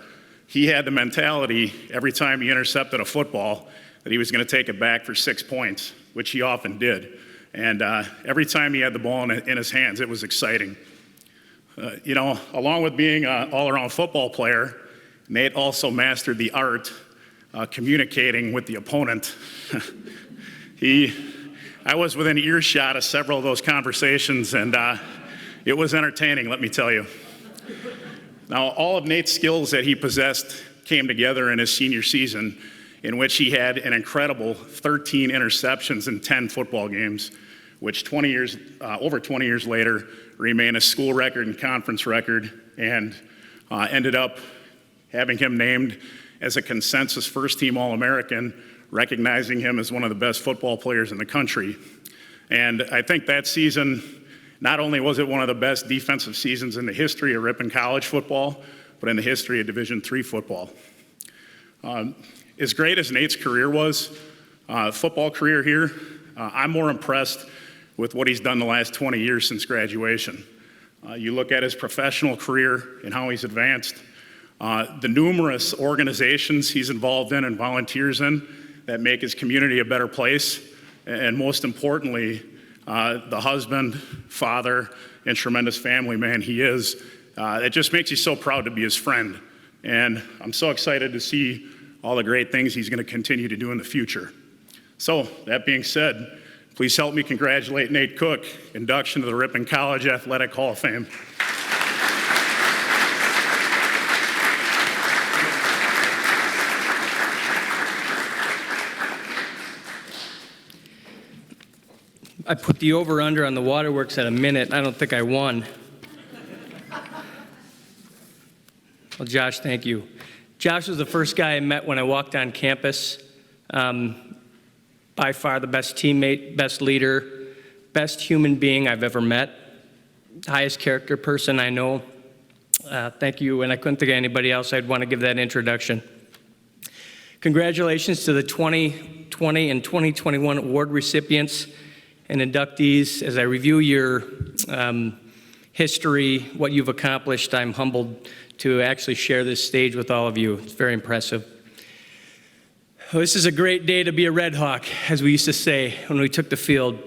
He had the mentality every time he intercepted a football that he was going to take it back for 6 points, which he often did. And every time he had the ball in his hands, it was exciting. You know, along with being an all-around football player, Nate also mastered the art communicating with the opponent. I was within earshot of several of those conversations, and it was entertaining, let me tell you. Now, all of Nate's skills that he possessed came together in his senior season, in which he had an incredible 13 interceptions in 10 football games, which over 20 years later remain a school record and conference record, and ended up having him named as a consensus first-team All-American, recognizing him as one of the best football players in the country. And I think that season, not only was it one of the best defensive seasons in the history of Ripon College football, but in the history of Division III football. As great as Nate's career was, football career here, I'm more impressed with what he's done the last 20 years since graduation. You look at his professional career and how he's advanced, the numerous organizations he's involved in and volunteers in that make his community a better place, and most importantly, the husband, father, and tremendous family man he is. It just makes you so proud to be his friend. And I'm so excited to see all the great things he's going to continue to do in the future. So, that being said, please help me congratulate Nate Cook, induction to the Ripon College Athletic Hall of Fame. I put the over-under on the waterworks at a minute. I don't think I won. Well, Josh, thank you. Josh was the first guy I met when I walked on campus. By far the best teammate, best leader, best human being I've ever met, highest character person I know. Thank you, and I couldn't think of anybody else I'd want to give that introduction. Congratulations to the 2020 and 2021 award recipients and inductees. As I review your history, what you've accomplished, I'm humbled to actually share this stage with all of you. It's very impressive. Well, this is a great day to be a Red Hawk, as we used to say when we took the field.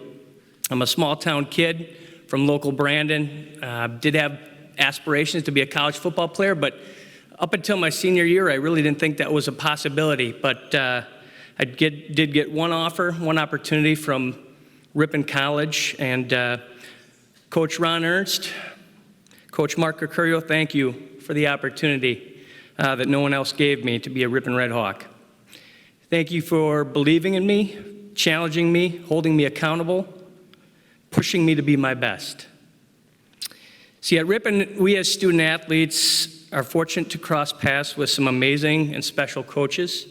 I'm a small town kid from local Brandon. Did have aspirations to be a college football player, but up until my senior year, I really didn't think that was a possibility. But I did get one opportunity from Ripon College, and Coach Ron Ernst, Coach Mark Curcurio, thank you for the opportunity that no one else gave me to be a Ripon Red Hawk. Thank you for believing in me, challenging me, holding me accountable, pushing me to be my best. See, at Ripon, we as student athletes are fortunate to cross paths with some amazing and special coaches,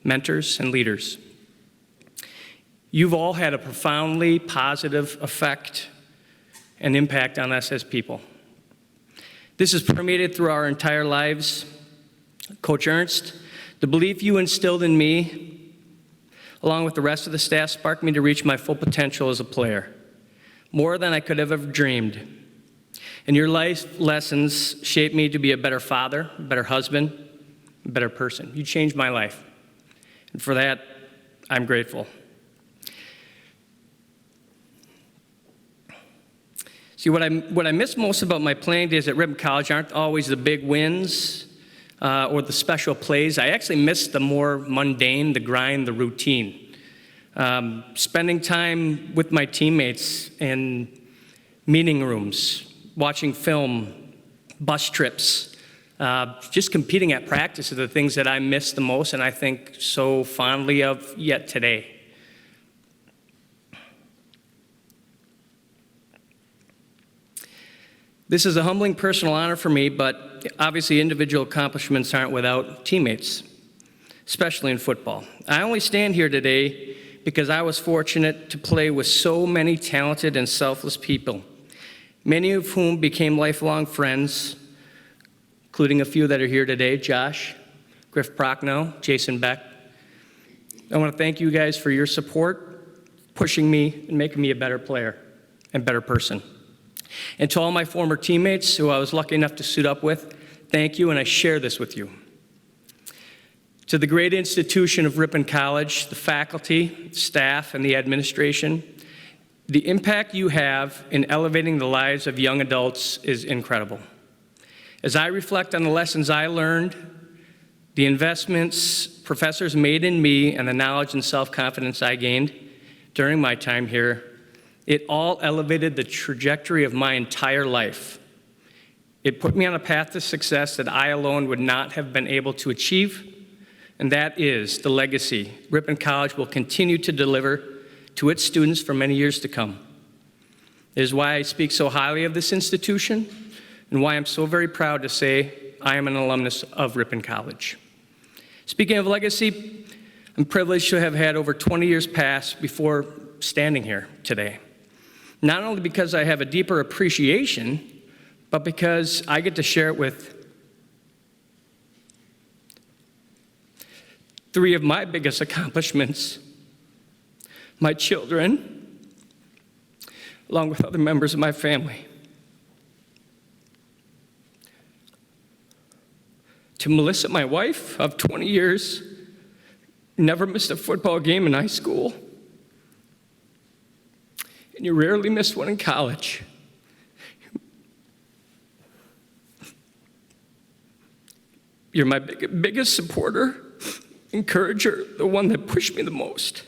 mentors, and leaders. You've all had a profoundly positive effect and impact on us as people. This has permeated through our entire lives. Coach Ernst, the belief you instilled in me, along with the rest of the staff, sparked me to reach my full potential as a player, more than I could have ever dreamed. And your life lessons shaped me to be a better father, a better husband, a better person. You changed my life. And for that, I'm grateful. See, what I miss most about my playing days at Ripon College aren't always the big wins or the special plays. I actually miss the more mundane, the grind, the routine. Spending time with my teammates in meeting rooms, watching film, bus trips, just competing at practice are the things that I miss the most and I think so fondly of yet today. This is a humbling personal honor for me, but obviously individual accomplishments aren't without teammates, especially in football. I only stand here today because I was fortunate to play with so many talented and selfless people, many of whom became lifelong friends, including a few that are here today, Josh, Griff Prochnow, Jason Beck. I want to thank you guys for your support, pushing me and making me a better player and better person. And to all my former teammates who I was lucky enough to suit up with, thank you, and I share this with you. To the great institution of Ripon College, the faculty, staff, and the administration, the impact you have in elevating the lives of young adults is incredible. As I reflect on the lessons I learned, the investments professors made in me, and the knowledge and self-confidence I gained during my time here, it all elevated the trajectory of my entire life. It put me on a path to success that I alone would not have been able to achieve, and that is the legacy Ripon College will continue to deliver to its students for many years to come. It is why I speak so highly of this institution, and why I'm so very proud to say I am an alumnus of Ripon College. Speaking of legacy, I'm privileged to have had over 20 years pass before standing here today. Not only because I have a deeper appreciation, but because I get to share it with three of my biggest accomplishments, my children, along with other members of my family. To Melissa, my wife of 20 years, never missed a football game in high school, and you rarely missed one in college. You're my biggest supporter, encourager, the one that pushed me the most.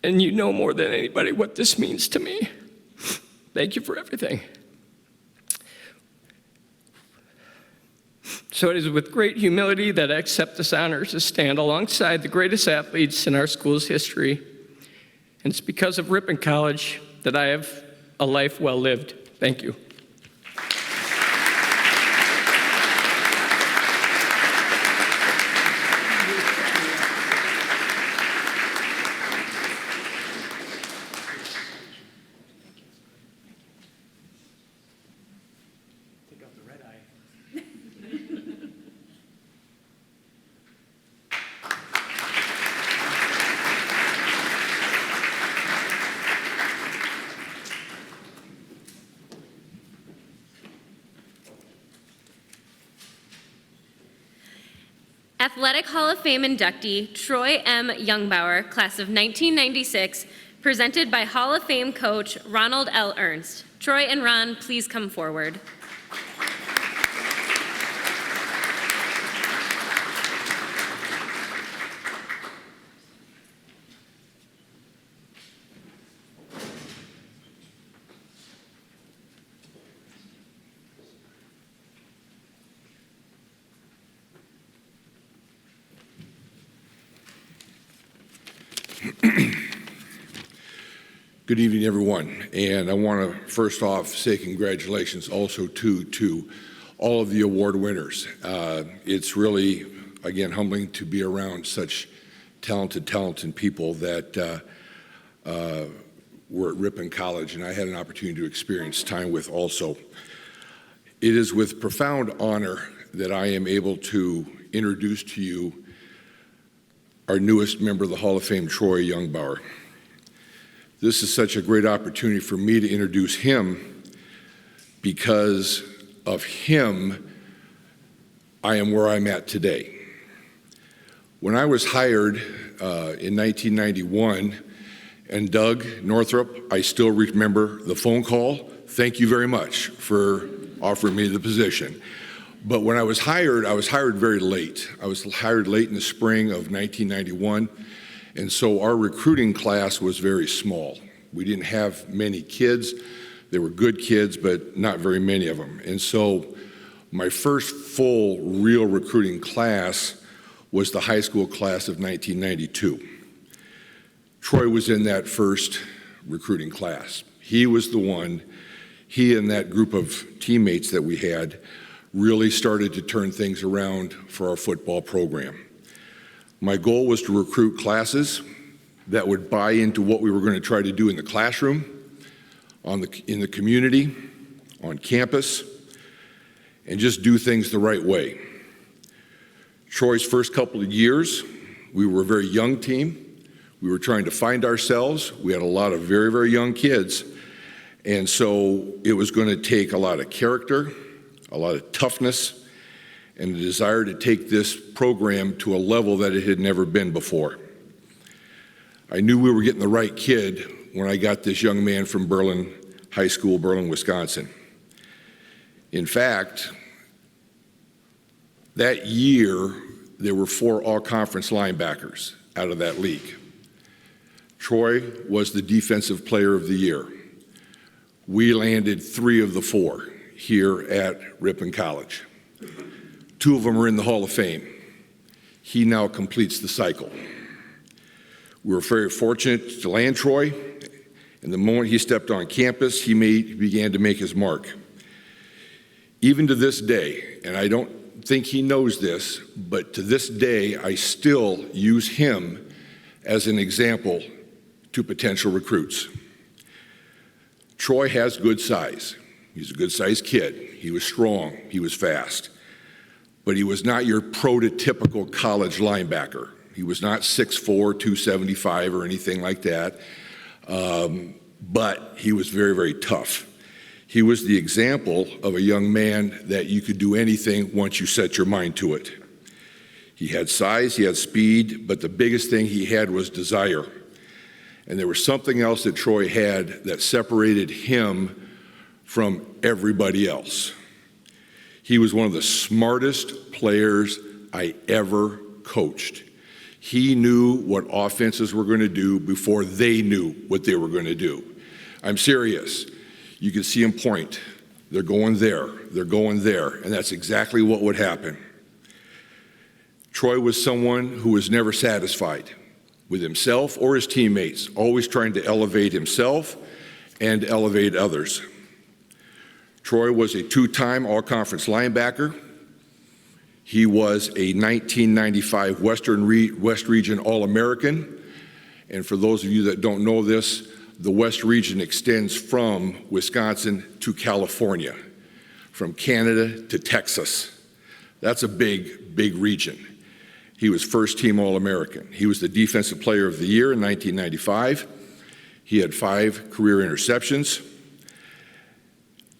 And you know more than anybody what this means to me. Thank you for everything. So it is with great humility that I accept this honor to stand alongside the greatest athletes in our school's history. And it's because of Ripon College that I have a life well lived. Thank you. Athletic Hall of Fame inductee Troy M. Youngbauer, class of 1996, presented by Hall of Fame coach Ronald L. Ernst. Troy and Ron, please come forward. Good evening, everyone. And I want to first off say congratulations also to all of the award winners. It's really, again, humbling to be around such talented people that were at Ripon College, and I had an opportunity to experience time with also. It is with profound honor that I am able to introduce to you our newest member of the Hall of Fame, Troy Youngbauer. This is such a great opportunity for me to introduce him. Because of him, I am where I'm at today. When I was hired in 1991, and Doug Northrup, I still remember the phone call. Thank you very much for offering me the position. But when I was hired very late. I was hired late in the spring of 1991. And so our recruiting class was very small. We didn't have many kids. They were good kids, but not very many of them. And so my first full real recruiting class was the high school class of 1992. Troy was in that first recruiting class. He was the one, he and that group of teammates that we had really started to turn things around for our football program. My goal was to recruit classes that would buy into what we were going to try to do in the classroom, in the community, on campus. and just do things the right way. Troy's first couple of years, we were a very young team. We were trying to find ourselves. We had a lot of very, very young kids. And so it was going to take a lot of character, a lot of toughness, and a desire to take this program to a level that it had never been before. I knew we were getting the right kid when I got this young man from Berlin High School, Berlin, Wisconsin. In fact, that year, there were 4 all-conference linebackers out of that league. Troy was the Defensive Player of the Year. We landed 3 of the 4 here at Ripon College. 2 of them are in the Hall of Fame. He now completes the cycle. We were very fortunate to land Troy, and the moment he stepped on campus, he began to make his mark. Even to this day, and I don't think he knows this, but to this day, I still use him as an example to potential recruits. Troy has good size. He's a good-sized kid. He was strong. He was fast. But he was not your prototypical college linebacker. He was not 6'4", 275 or anything like that. But he was very, very tough. He was the example of a young man that you could do anything once you set your mind to it. He had size, he had speed, but the biggest thing he had was desire. And there was something else that Troy had that separated him from everybody else. He was one of the smartest players I ever coached. He knew what offenses were going to do before they knew what they were going to do. I'm serious. You could see him point. They're going there. They're going there. And that's exactly what would happen. Troy was someone who was never satisfied with himself or his teammates, always trying to elevate himself and elevate others. Troy was a 2-time all-conference linebacker. He was a 1995 West Region All-American. And for those of you that don't know this, the West Region extends from Wisconsin to California, from Canada to Texas. That's a big, big region. He was first-team All-American. He was the Defensive Player of the Year in 1995. He had 5 career interceptions.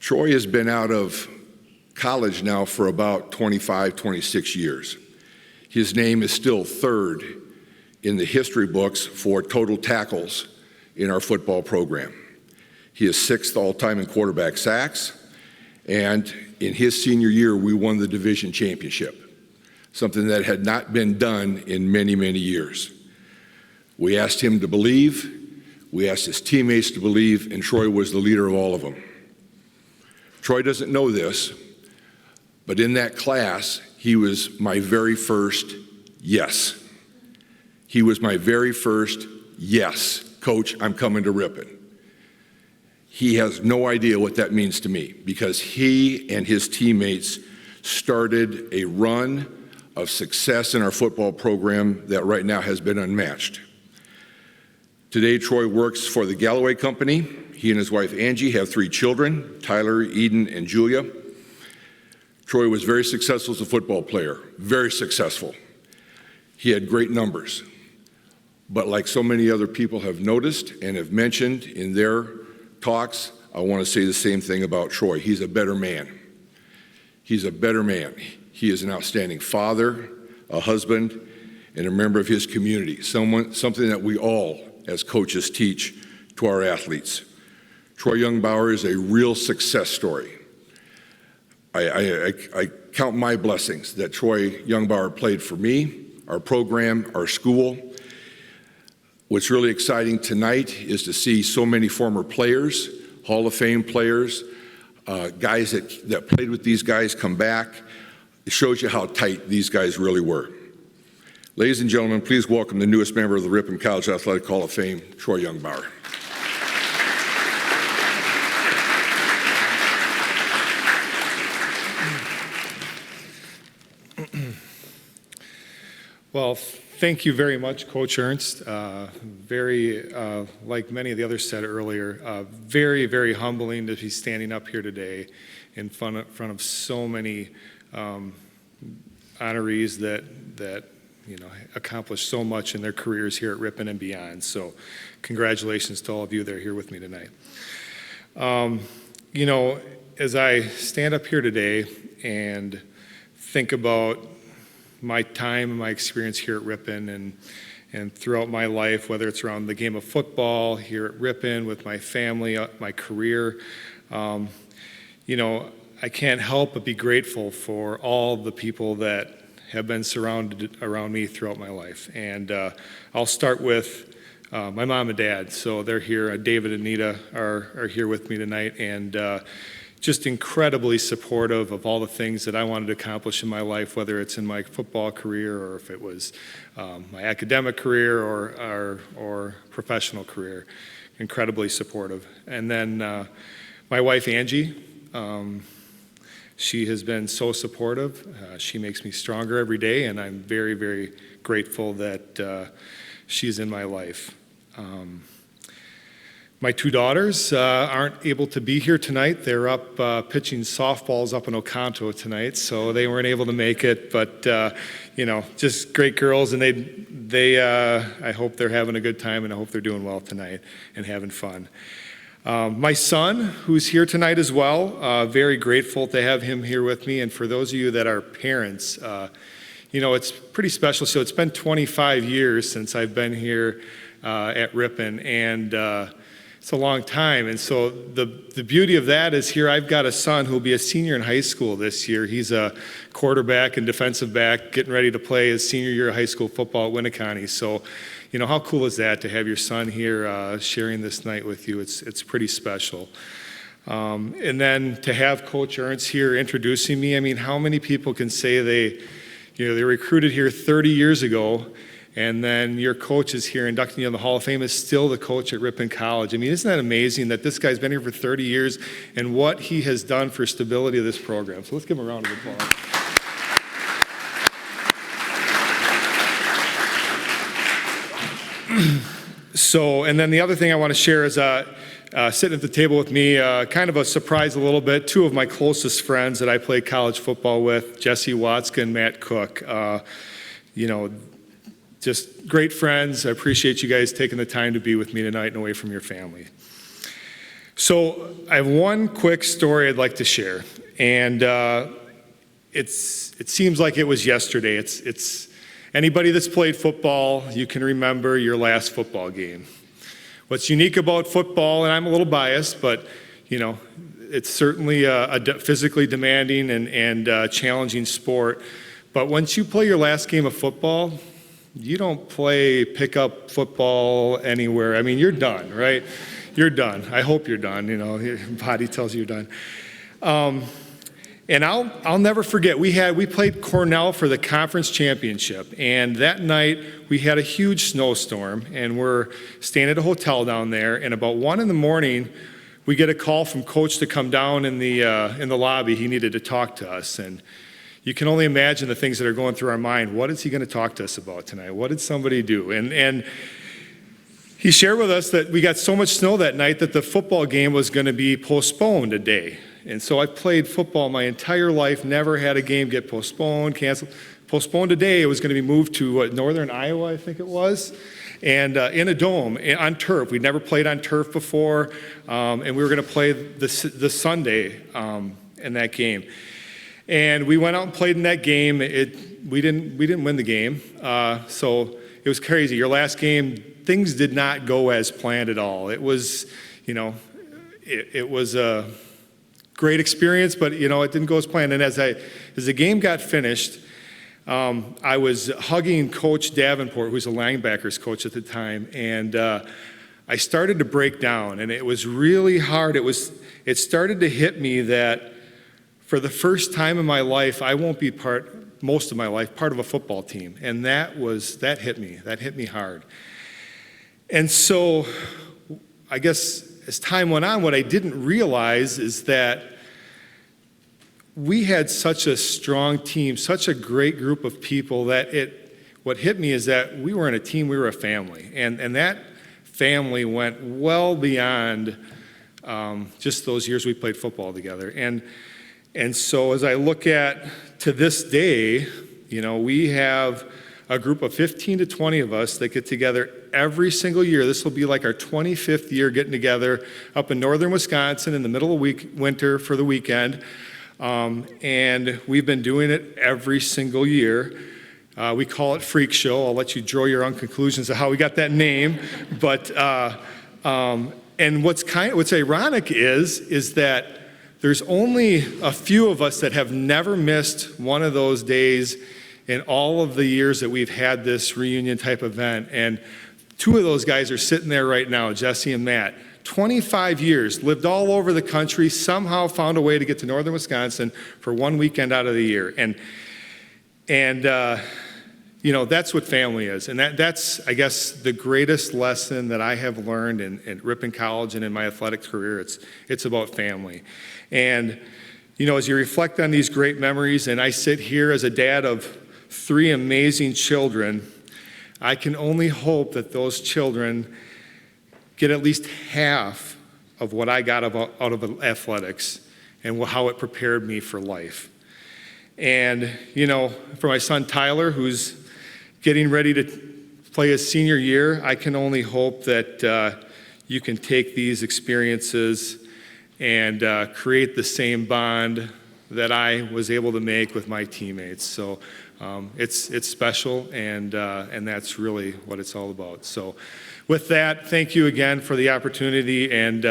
Troy has been out of college now for about 25, 26 years. His name is still 3rd in the history books for total tackles in our football program. He is 6th all-time in quarterback sacks, and in his senior year, we won the division championship, something that had not been done in many, many years. We asked him to believe, we asked his teammates to believe, and Troy was the leader of all of them. Troy doesn't know this, but in that class, he was my very first yes. He was my very first yes. Coach, I'm coming to Ripon. He has no idea what that means to me because he and his teammates started a run of success in our football program that right now has been unmatched. Today, Troy works for the Galloway Company. He and his wife, Angie, have 3 children, Tyler, Eden, and Julia. Troy was very successful as a football player, very successful. He had great numbers. But like so many other people have noticed and have mentioned in their talks, I want to say the same thing about Troy. He's a better man. He's a better man. He is an outstanding father, a husband, and a member of his community, something that we all, as coaches, teach to our athletes. Troy Youngbauer is a real success story. I count my blessings that Troy Youngbauer played for me, our program, our school. What's really exciting tonight is to see so many former players, Hall of Fame players, guys that played with these guys come back. It shows you how tight these guys really were. Ladies and gentlemen, please welcome the newest member of the Ripon College Athletic Hall of Fame, Troy Youngbauer. Well, thank you very much, Coach Ernst. Very, like many of the others said earlier, very, very humbling to be standing up here today in front of so many honorees that accomplished so much in their careers here at Ripon and beyond. So, congratulations to all of you that are here with me tonight. As I stand up here today and think about my time and my experience here at Ripon and throughout my life, whether it's around the game of football, here at Ripon, with my family, my career, I can't help but be grateful for all the people that have been surrounded around me throughout my life. And I'll start with my mom and dad. So they're here. David and Anita are here with me tonight, and just incredibly supportive of all the things that I wanted to accomplish in my life, whether it's in my football career or if it was my academic career or professional career. Incredibly supportive. And then my wife, Angie, she has been so supportive. She makes me stronger every day, and I'm very, very grateful that she's in my life. My two daughters aren't able to be here tonight. They're up pitching softballs up in Oconto tonight, so they weren't able to make it. But just great girls, and I hope they're having a good time, and I hope they're doing well tonight and having fun. My son, who's here tonight as well, very grateful to have him here with me. And for those of you that are parents, it's pretty special. So it's been 25 years since I've been here at Ripon, and it's a long time. And so the beauty of that is here I've got a son who'll be a senior in high school this year. He's a quarterback and defensive back getting ready to play his senior year of high school football at Winneconne. So, how cool is that to have your son here sharing this night with you? It's pretty special. And then to have Coach Ernst here introducing me, I mean, how many people can say they recruited here 30 years ago, and then your coach is here inducting you in the Hall of Fame, is still the coach at Ripon College. I mean, isn't that amazing that this guy's been here for 30 years and what he has done for stability of this program? So let's give him a round of applause. And then the other thing I want to share is sitting at the table with me, kind of a surprise a little bit, two of my closest friends that I played college football with, Jesse Watzka and Matt Cook. Just great friends. I appreciate you guys taking the time to be with me tonight and away from your family. So I have one quick story I'd like to share, and it seems like it was yesterday. It's anybody that's played football, you can remember your last football game. What's unique about football, and I'm a little biased, but it's certainly a physically demanding and challenging sport. But once you play your last game of football, you don't play pickup football anywhere. I mean, you're done, right? You're done. I hope you're done. Your body tells you you're done. And I'll never forget, we played Cornell for the conference championship, and that night we had a huge snowstorm, and we're staying at a hotel down there, and about 1 a.m, we get a call from Coach to come down in the lobby. He needed to talk to us, and you can only imagine the things that are going through our mind. What is he going to talk to us about tonight? What did somebody do? And he shared with us that we got so much snow that night that the football game was going to be postponed a day. And so I played football my entire life, never had a game get postponed, canceled. Postponed a day, it was going to be moved to northern Iowa, I think it was, and in a dome on turf. We'd never played on turf before, and we were going to play the Sunday in that game. And we went out and played in that game. We didn't win the game, so it was crazy. Your last game, things did not go as planned at all. It was, it was a great experience, but it didn't go as planned. And as the game got finished, I was hugging Coach Davenport, who's a linebackers coach at the time, and I started to break down, and it was really hard. It started to hit me that for the first time in my life, I won't be most of my life, part of a football team. And that hit me. That hit me hard. And so I guess as time went on, what I didn't realize is that we had such a strong team, such a great group of people that what hit me is that we were in a team, we were a family, and that family went well beyond just those years we played football together. And so as I look at to this day, you know, we have a group of 15 to 20 of us that get together every single year. This will be like our 25th year getting together up in northern Wisconsin in the middle of winter for the weekend. And we've been doing it every single year. We call it Freak Show. I'll let you draw your own conclusions of how we got that name. But and what's ironic is that there's only a few of us that have never missed one of those days in all of the years that we've had this reunion type event. And two of those guys are sitting there right now, Jesse and Matt. 25 years, lived all over the country, somehow found a way to get to northern Wisconsin for one weekend out of the year. And you know, that's what family is. And that's, I guess, the greatest lesson that I have learned in Ripon College and in my athletic career. It's about family. And, you know, as you reflect on these great memories, and I sit here as a dad of 3 amazing children, I can only hope that those children get at least half of what I got out of athletics and how it prepared me for life. And, you know, for my son Tyler, who's getting ready to play his senior year, I can only hope that you can take these experiences and create the same bond that I was able to make with my teammates. So it's special, and that's really what it's all about. So with that, thank you again for the opportunity, and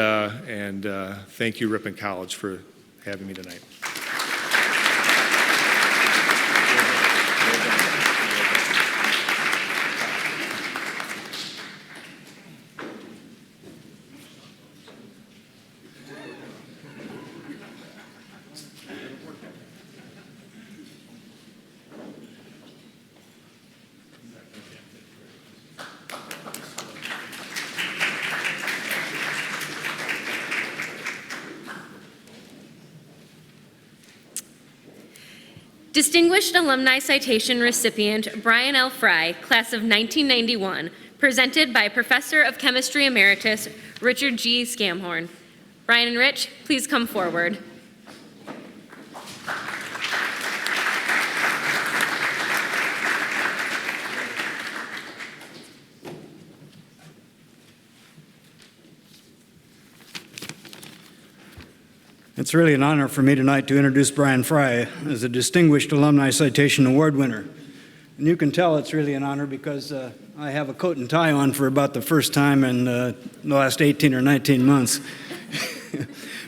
thank you, Ripon College, for having me tonight. Distinguished Alumni Citation recipient Brian L. Frey, class of 1991, presented by Professor of Chemistry Emeritus Richard G. Scamhorn. Brian and Rich, please come forward. It's really an honor for me tonight to introduce Brian Frey as a Distinguished Alumni Citation Award winner. And you can tell it's really an honor because I have a coat and tie on for about the first time in the last 18 or 19 months.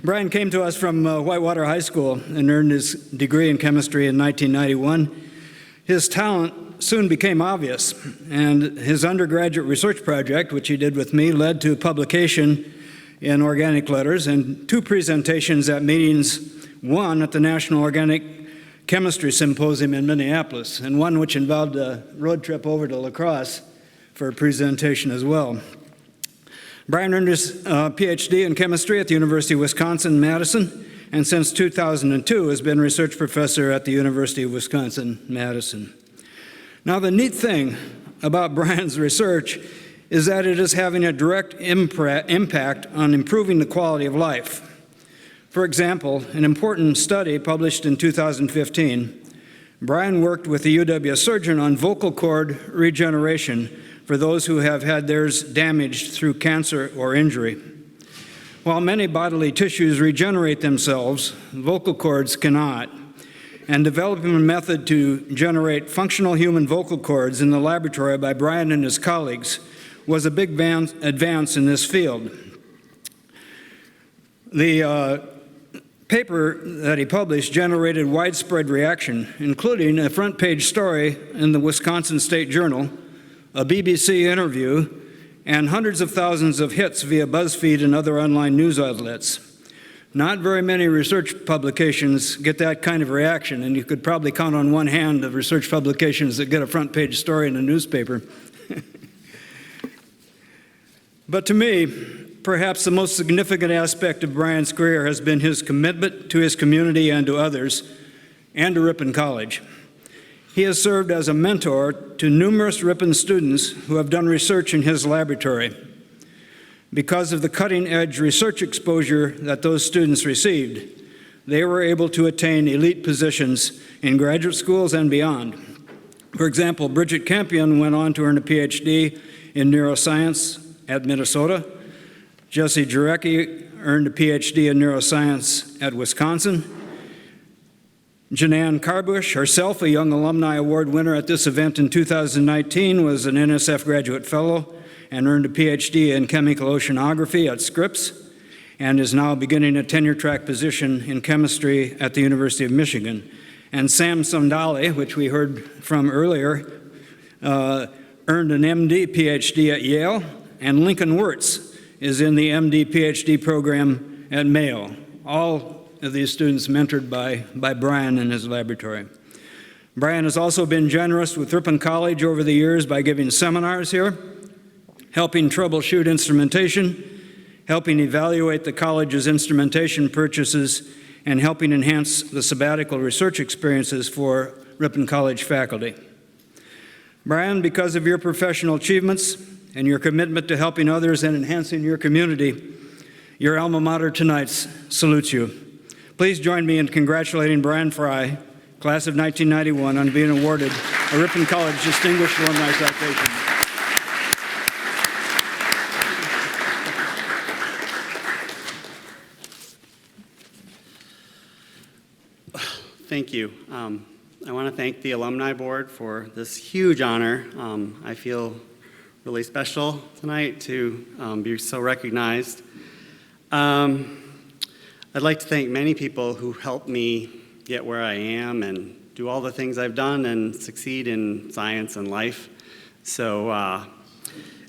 Brian came to us from Whitewater High School and earned his degree in chemistry in 1991. His talent soon became obvious, and his undergraduate research project, which he did with me, led to publication in Organic Letters and 2 presentations at meetings, one at the National Organic Chemistry Symposium in Minneapolis, and one which involved a road trip over to La Crosse for a presentation as well. Brian earned his PhD in chemistry at the University of Wisconsin-Madison, and since 2002 has been research professor at the University of Wisconsin-Madison. Now, the neat thing about Brian's research is that it is having a direct impact on improving the quality of life. For example, an important study published in 2015, Brian worked with a UW surgeon on vocal cord regeneration for those who have had theirs damaged through cancer or injury. While many bodily tissues regenerate themselves, vocal cords cannot. And developing a method to generate functional human vocal cords in the laboratory by Brian and his colleagues was a big advance in this field. The paper that he published generated widespread reaction, including a front-page story in the Wisconsin State Journal, a BBC interview, and hundreds of thousands of hits via BuzzFeed and other online news outlets. Not very many research publications get that kind of reaction, and you could probably count on one hand the research publications that get a front-page story in a newspaper. But to me, perhaps the most significant aspect of Brian's career has been his commitment to his community and to others, and to Ripon College. He has served as a mentor to numerous Ripon students who have done research in his laboratory. Because of the cutting-edge research exposure that those students received, they were able to attain elite positions in graduate schools and beyond. For example, Bridget Campion went on to earn a PhD in neuroscience at Minnesota. Jesse Jarecki earned a PhD in neuroscience at Wisconsin. Janan Carbush, herself a Young Alumni Award winner at this event in 2019, was an NSF graduate fellow and earned a PhD in chemical oceanography at Scripps, and is now beginning a tenure-track position in chemistry at the University of Michigan. And Sam Sondalle, which we heard from earlier, earned an MD PhD at Yale, and Lincoln Wirtz is in the MD PhD program at Mayo. All of these students mentored by Brian in his laboratory. Brian has also been generous with Ripon College over the years by giving seminars here, helping troubleshoot instrumentation, helping evaluate the college's instrumentation purchases, and helping enhance the sabbatical research experiences for Ripon College faculty. Brian, because of your professional achievements and your commitment to helping others and enhancing your community, your alma mater tonight salutes you. Please join me in congratulating Brian Frey, class of 1991, on being awarded a Ripon College Distinguished Alumni Citation. Thank you. I want to thank the Alumni Board for this huge honor. I feel really special tonight to be so recognized. I'd like to thank many people who helped me get where I am and do all the things I've done and succeed in science and life. So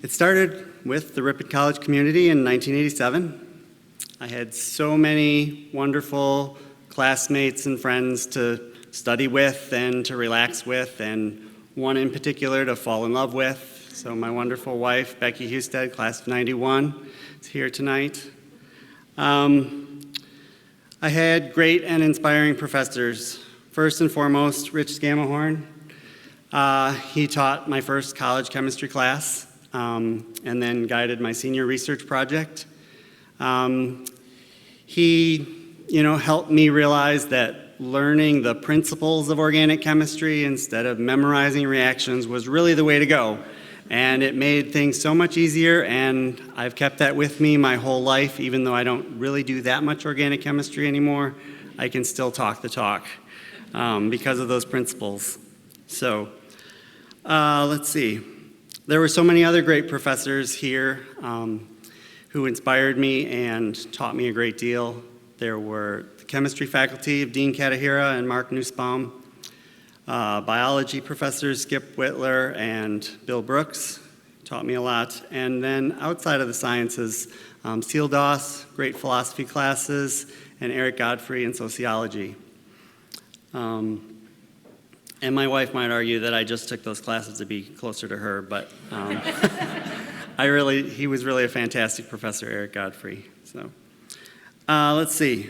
it started with the Ripon College community in 1987. I had so many wonderful classmates and friends to study with and to relax with, and one in particular to fall in love with. So my wonderful wife, Becky Husted, class of 91, is here tonight. I had great and inspiring professors. First and foremost, Rich Scammahorn. He taught my first college chemistry class and then guided my senior research project. He helped me realize that learning the principles of organic chemistry instead of memorizing reactions was really the way to go. And it made things so much easier, and I've kept that with me my whole life. Even though I don't really do that much organic chemistry anymore, I can still talk the talk because of those principles. So let's see. There were so many other great professors here who inspired me and taught me a great deal. There were the chemistry faculty of Dean Katahira and Mark Nussbaum, biology professors Skip Whitler and Bill Brooks taught me a lot. And then outside of the sciences, Seal Doss, great philosophy classes, and Eric Godfrey in sociology. And my wife might argue that I just took those classes to be closer to her, but he was really a fantastic professor, Eric Godfrey. So let's see.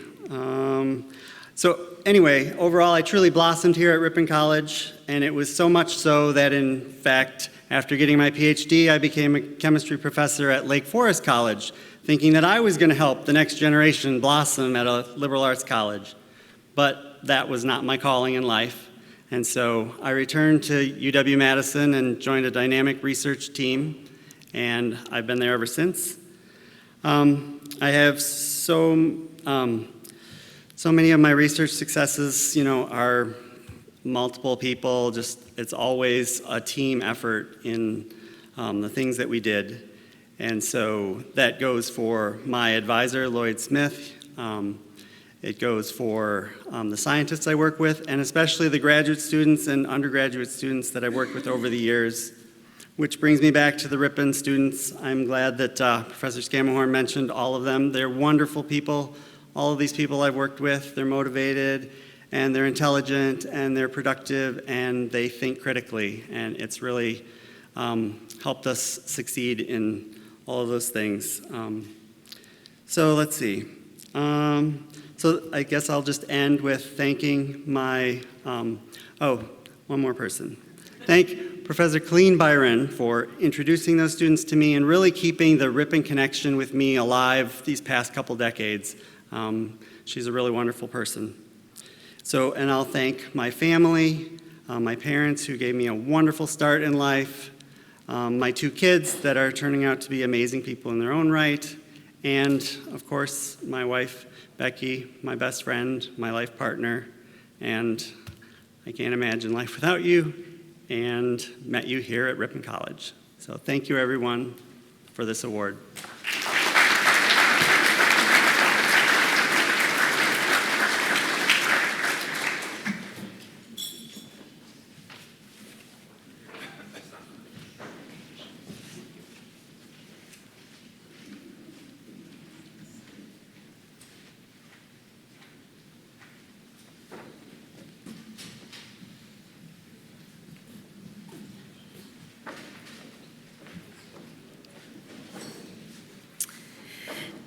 So anyway, overall, I truly blossomed here at Ripon College, and it was so much so that, in fact, after getting my PhD, I became a chemistry professor at Lake Forest College, thinking that I was going to help the next generation blossom at a liberal arts college. But that was not my calling in life, and so I returned to UW-Madison and joined a dynamic research team, and I've been there ever since. I have so many of my research successes, are multiple people. It's always a team effort in the things that we did. And so that goes for my advisor, Lloyd Smith. It goes for the scientists I work with, and especially the graduate students and undergraduate students that I've worked with over the years. Which brings me back to the Ripon students. I'm glad that Professor Scammahorn mentioned all of them. They're wonderful people. All of these people I've worked with, they're motivated, and they're intelligent, and they're productive, and they think critically. And it's really helped us succeed in all of those things. So let's see. So I guess I'll just end with thanking my, one more person. Thank Professor Colleen Byron for introducing those students to me and really keeping the Ripon connection with me alive these past couple decades. She's a really wonderful person. And I'll thank my family, my parents who gave me a wonderful start in life, my 2 kids that are turning out to be amazing people in their own right, and of course, my wife, Becky, my best friend, my life partner, and I can't imagine life without you, and met you here at Ripon College. So thank you everyone for this award.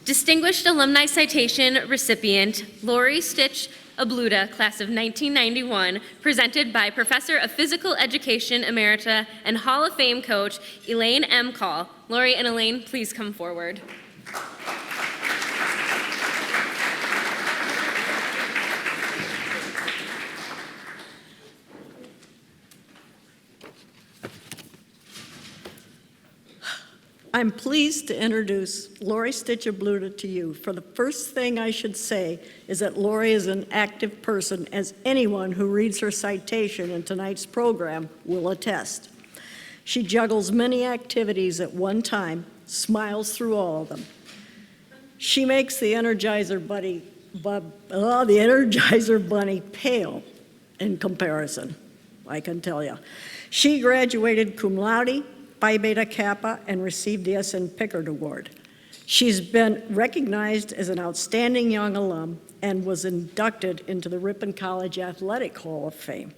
Distinguished Alumni Citation recipient, Lori Stich, Obluda, class of 1991, presented by Professor of Physical Education Emerita and Hall of Fame coach Elaine M. Call. Lori and Elaine, please come forward. I'm pleased to introduce Lori Stich Obluda to you. For the first thing I should say is that Lori is an active person, as anyone who reads her citation in tonight's program will attest. She juggles many activities at one time, smiles through all of them. She makes the Energizer Bunny pale in comparison, I can tell you. She graduated cum laude, Phi Beta Kappa, and received the S.N. Pickard Award. She's been recognized as an outstanding young alum and was inducted into the Ripon College Athletic Hall of Fame.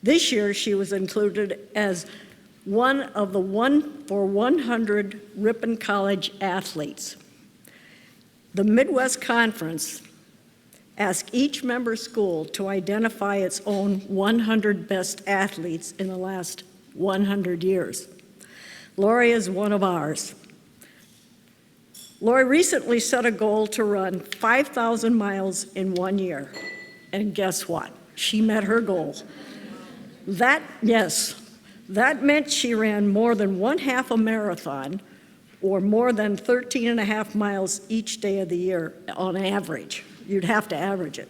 This year, she was included as one of the 100 Ripon College athletes. The Midwest Conference asked each member school to identify its own 100 best athletes in the last 100 years. Lori is one of ours. Lori recently set a goal to run 5,000 miles in 1 year. And guess what? She met her goal. That meant she ran more than one half a marathon, or more than 13 and a half miles each day of the year on average. You'd have to average it.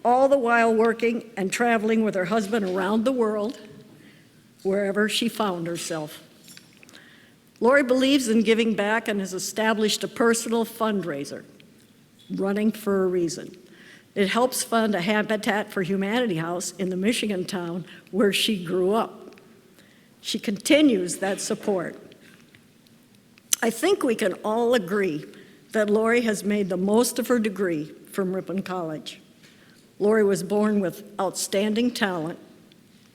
All the while working and traveling with her husband around the world, wherever she found herself. Lori believes in giving back and has established a personal fundraiser, Running for a Reason. It helps fund a Habitat for Humanity house in the Michigan town where she grew up. She continues that support. I think we can all agree that Lori has made the most of her degree from Ripon College. Lori was born with outstanding talent,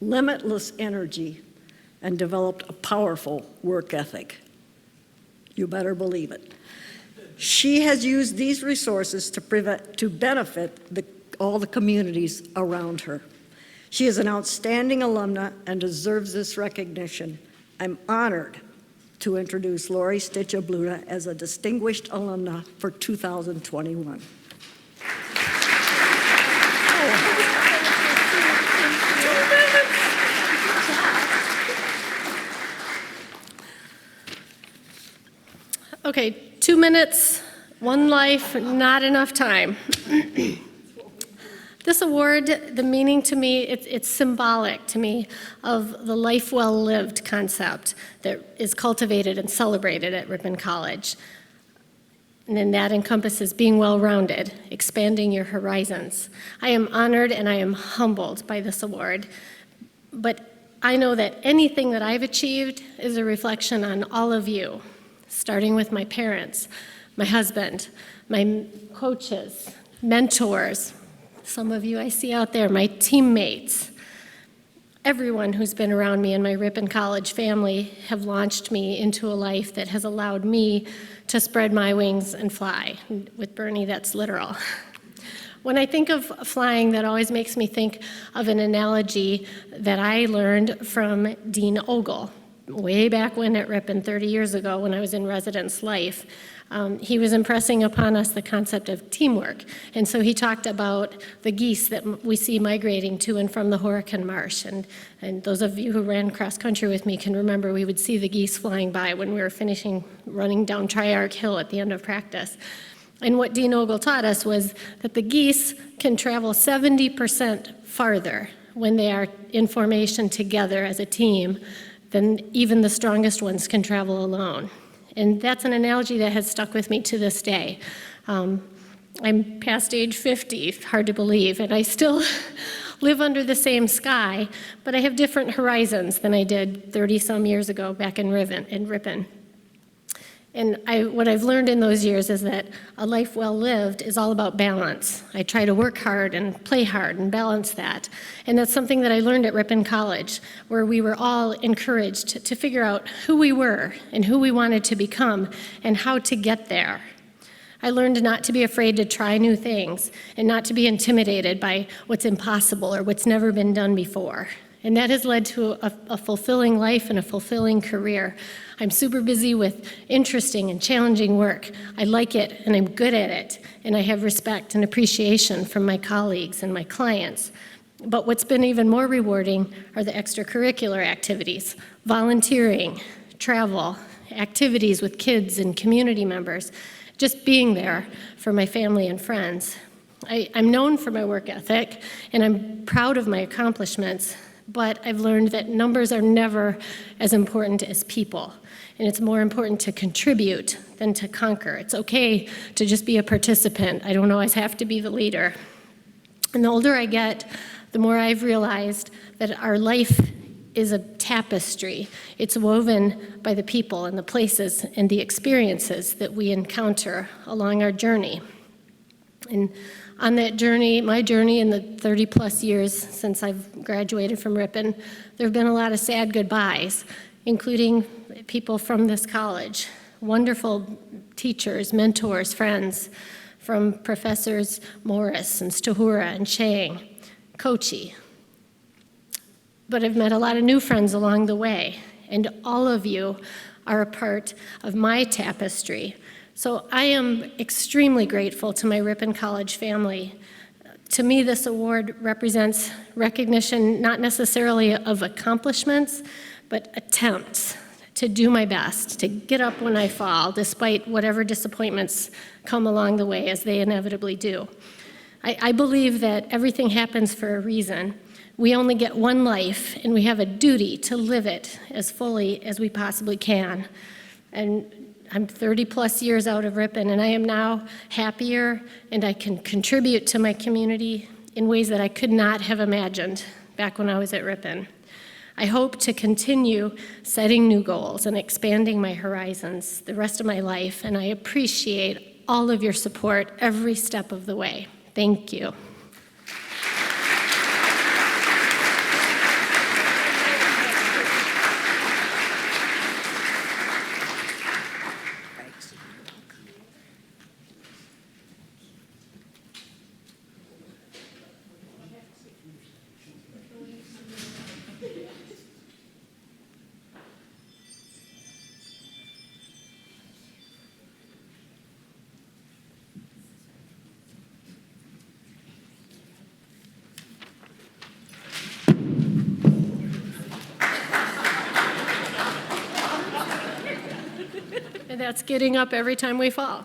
limitless energy, and developed a powerful work ethic. You better believe it. She has used these resources to benefit all the communities around her. She is an outstanding alumna and deserves this recognition. I'm honored to introduce Lori Stich Obluda as a Distinguished Alumna for 2021. Okay, 2 minutes, one life, not enough time. This award, the meaning to me, it's symbolic to me of the life well lived concept that is cultivated and celebrated at Ripon College. And then that encompasses being well-rounded, expanding your horizons. I am honored and I am humbled by this award, but I know that anything that I've achieved is a reflection on all of you, starting with my parents, my husband, my coaches, mentors, some of you I see out there, my teammates, everyone who's been around me in my Ripon College family have launched me into a life that has allowed me to spread my wings and fly. With Bernie, that's literal. When I think of flying, that always makes me think of an analogy that I learned from Dean Ogle, way back when at Ripon 30 years ago when I was in residence life. He was impressing upon us the concept of teamwork. And so he talked about the geese that we see migrating to and from the Horican Marsh. And those of you who ran cross country with me can remember we would see the geese flying by when we were running down Triarch Hill at the end of practice. And what Dean Ogle taught us was that the geese can travel 70% farther when they are in formation together as a team than even the strongest ones can travel alone. And that's an analogy that has stuck with me to this day. I'm past age 50, hard to believe, and I still live under the same sky, but I have different horizons than I did 30-some years ago back in Ripon. And what I've learned in those years is that a life well lived is all about balance. I try to work hard and play hard and balance that. And that's something that I learned at Ripon College, where we were all encouraged to figure out who we were and who we wanted to become and how to get there. I learned not to be afraid to try new things and not to be intimidated by what's impossible or what's never been done before. And that has led to a fulfilling life and a fulfilling career. I'm super busy with interesting and challenging work. I like it and I'm good at it, and I have respect and appreciation from my colleagues and my clients. But what's been even more rewarding are the extracurricular activities, volunteering, travel, activities with kids and community members, just being there for my family and friends. I'm known for my work ethic, and I'm proud of my accomplishments, but I've learned that numbers are never as important as people. And it's more important to contribute than to conquer. It's okay to just be a participant. I don't always have to be the leader. And the older I get, the more I've realized that our life is a tapestry. It's woven by the people and the places and the experiences that we encounter along our journey. And on that journey, my journey in the 30-plus years since I've graduated from Ripon, there have been a lot of sad goodbyes, including people from this college, wonderful teachers, mentors, friends, from Professors Morris and Stahura and Chang, Kochi. But I've met a lot of new friends along the way, and all of you are a part of my tapestry. So I am extremely grateful to my Ripon College family. To me, this award represents recognition not necessarily of accomplishments, but attempts to do my best, to get up when I fall, despite whatever disappointments come along the way, as they inevitably do. I believe that everything happens for a reason. We only get one life, and we have a duty to live it as fully as we possibly can. And I'm 30-plus years out of Ripon, and I am now happier, and I can contribute to my community in ways that I could not have imagined back when I was at Ripon. I hope to continue setting new goals and expanding my horizons the rest of my life, and I appreciate all of your support every step of the way. Thank you. And that's getting up every time we fall.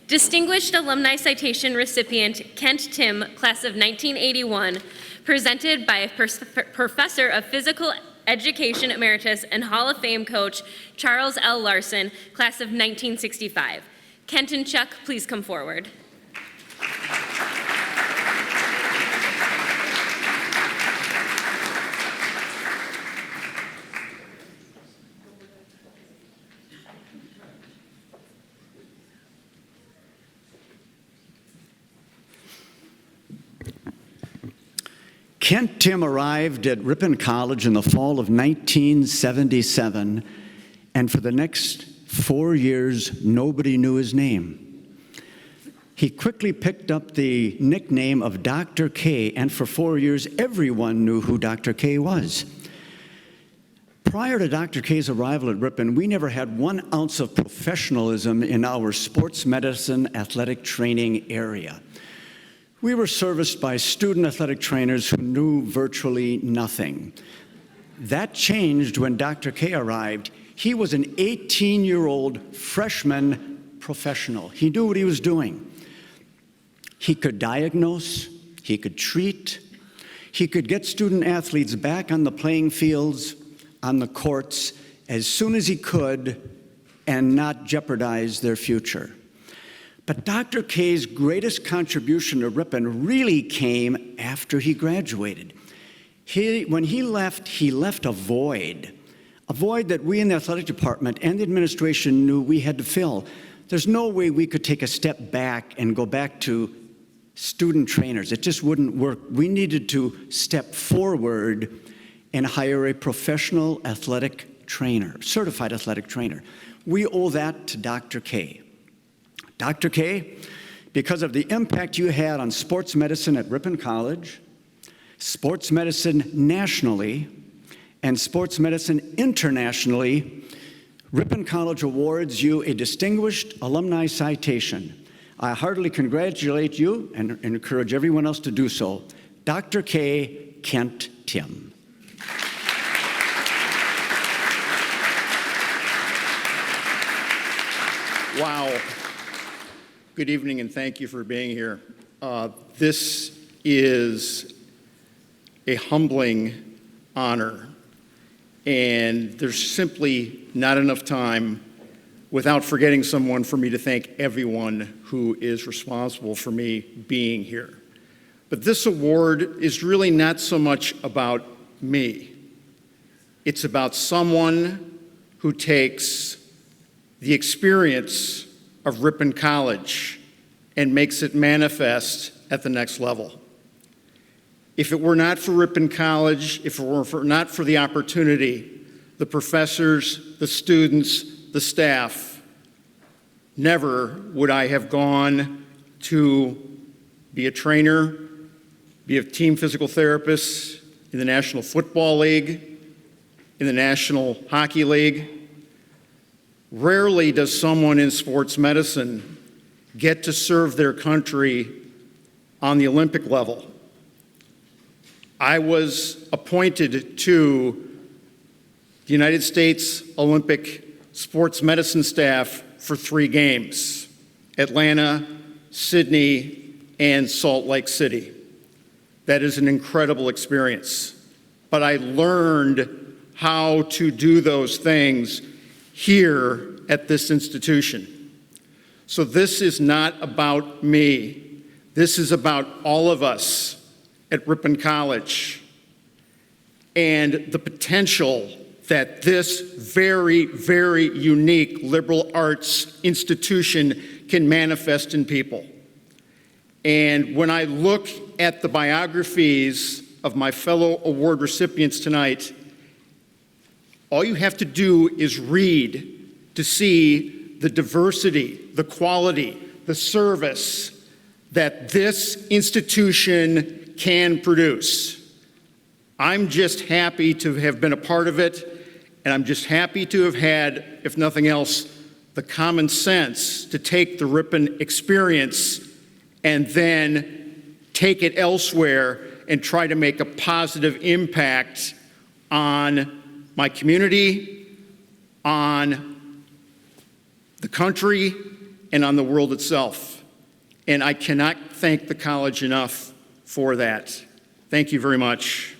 Distinguished Alumni Citation recipient Kent Timm, class of 1981, presented by Professor of Physical Education Emeritus and Hall of Fame coach Charles L. Larson, class of 1965. Kent and Chuck, please come forward. Kent Timm arrived at Ripon College in the fall of 1977, and for the next 4 years, nobody knew his name. He quickly picked up the nickname of Dr. K, and for 4 years, everyone knew who Dr. K was. Prior to Dr. K's arrival at Ripon, we never had 1 ounce of professionalism in our sports medicine athletic training area. We were serviced by student athletic trainers who knew virtually nothing. That changed when Dr. K arrived. He was an 18-year-old freshman professional. He knew what he was doing. He could diagnose, he could treat, he could get student athletes back on the playing fields, on the courts, as soon as he could and not jeopardize their future. But Dr. K's greatest contribution to Ripon really came after he graduated. When he left a void that we in the athletic department and the administration knew we had to fill. There's no way we could take a step back and go back to student trainers. It just wouldn't work. We needed to step forward and hire a professional athletic trainer, certified athletic trainer. We owe that to Dr. K. Dr. K, because of the impact you had on sports medicine at Ripon College, sports medicine nationally, and sports medicine internationally, Ripon College awards you a Distinguished Alumni Citation. I heartily congratulate you and encourage everyone else to do so. Dr. K. Kent Timm. Wow. Good evening, and thank you for being here. This is a humbling honor, and there's simply not enough time without forgetting someone for me to thank everyone who is responsible for me being here. But this award is really not so much about me. It's about someone who takes the experience of Ripon College and makes it manifest at the next level. If it were not for Ripon College, if it were not for the opportunity, the professors, the students, the staff, never would I have gone to be a trainer, be a team physical therapist in the National Football League, in the National Hockey League. Rarely does someone in sports medicine get to serve their country on the Olympic level. I was appointed to the United States Olympic sports medicine staff for 3 games, Atlanta, Sydney, and Salt Lake City. That is an incredible experience. But I learned how to do those things here at this institution. So this is not about me. This is about all of us at Ripon College and the potential that this very, very unique liberal arts institution can manifest in people. And when I look at the biographies of my fellow award recipients tonight, all you have to do is read to see the diversity, the quality, the service that this institution can produce. I'm just happy to have been a part of it, and I'm just happy to have had, if nothing else, the common sense to take the Ripon experience and then take it elsewhere and try to make a positive impact on my community, on the country, and on the world itself. And I cannot thank the college enough for that. Thank you very much.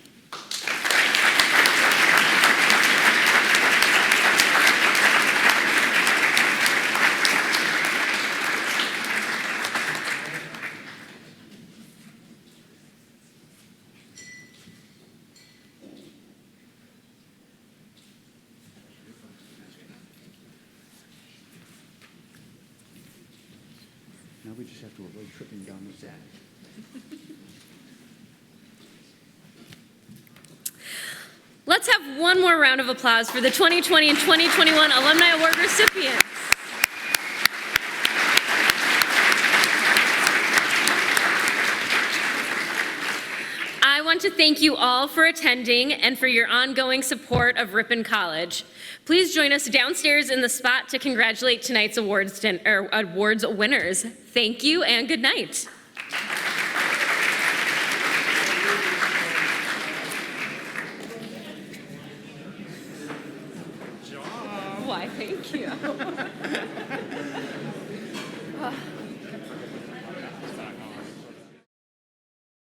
Now we just have to avoid tripping down the sack. Let's have one more round of applause for the 2020 and 2021 Alumni Award recipients. I want to thank you all for attending and for your ongoing support of Ripon College. Please join us downstairs in the spot to congratulate tonight's awards winners. Thank you and good night.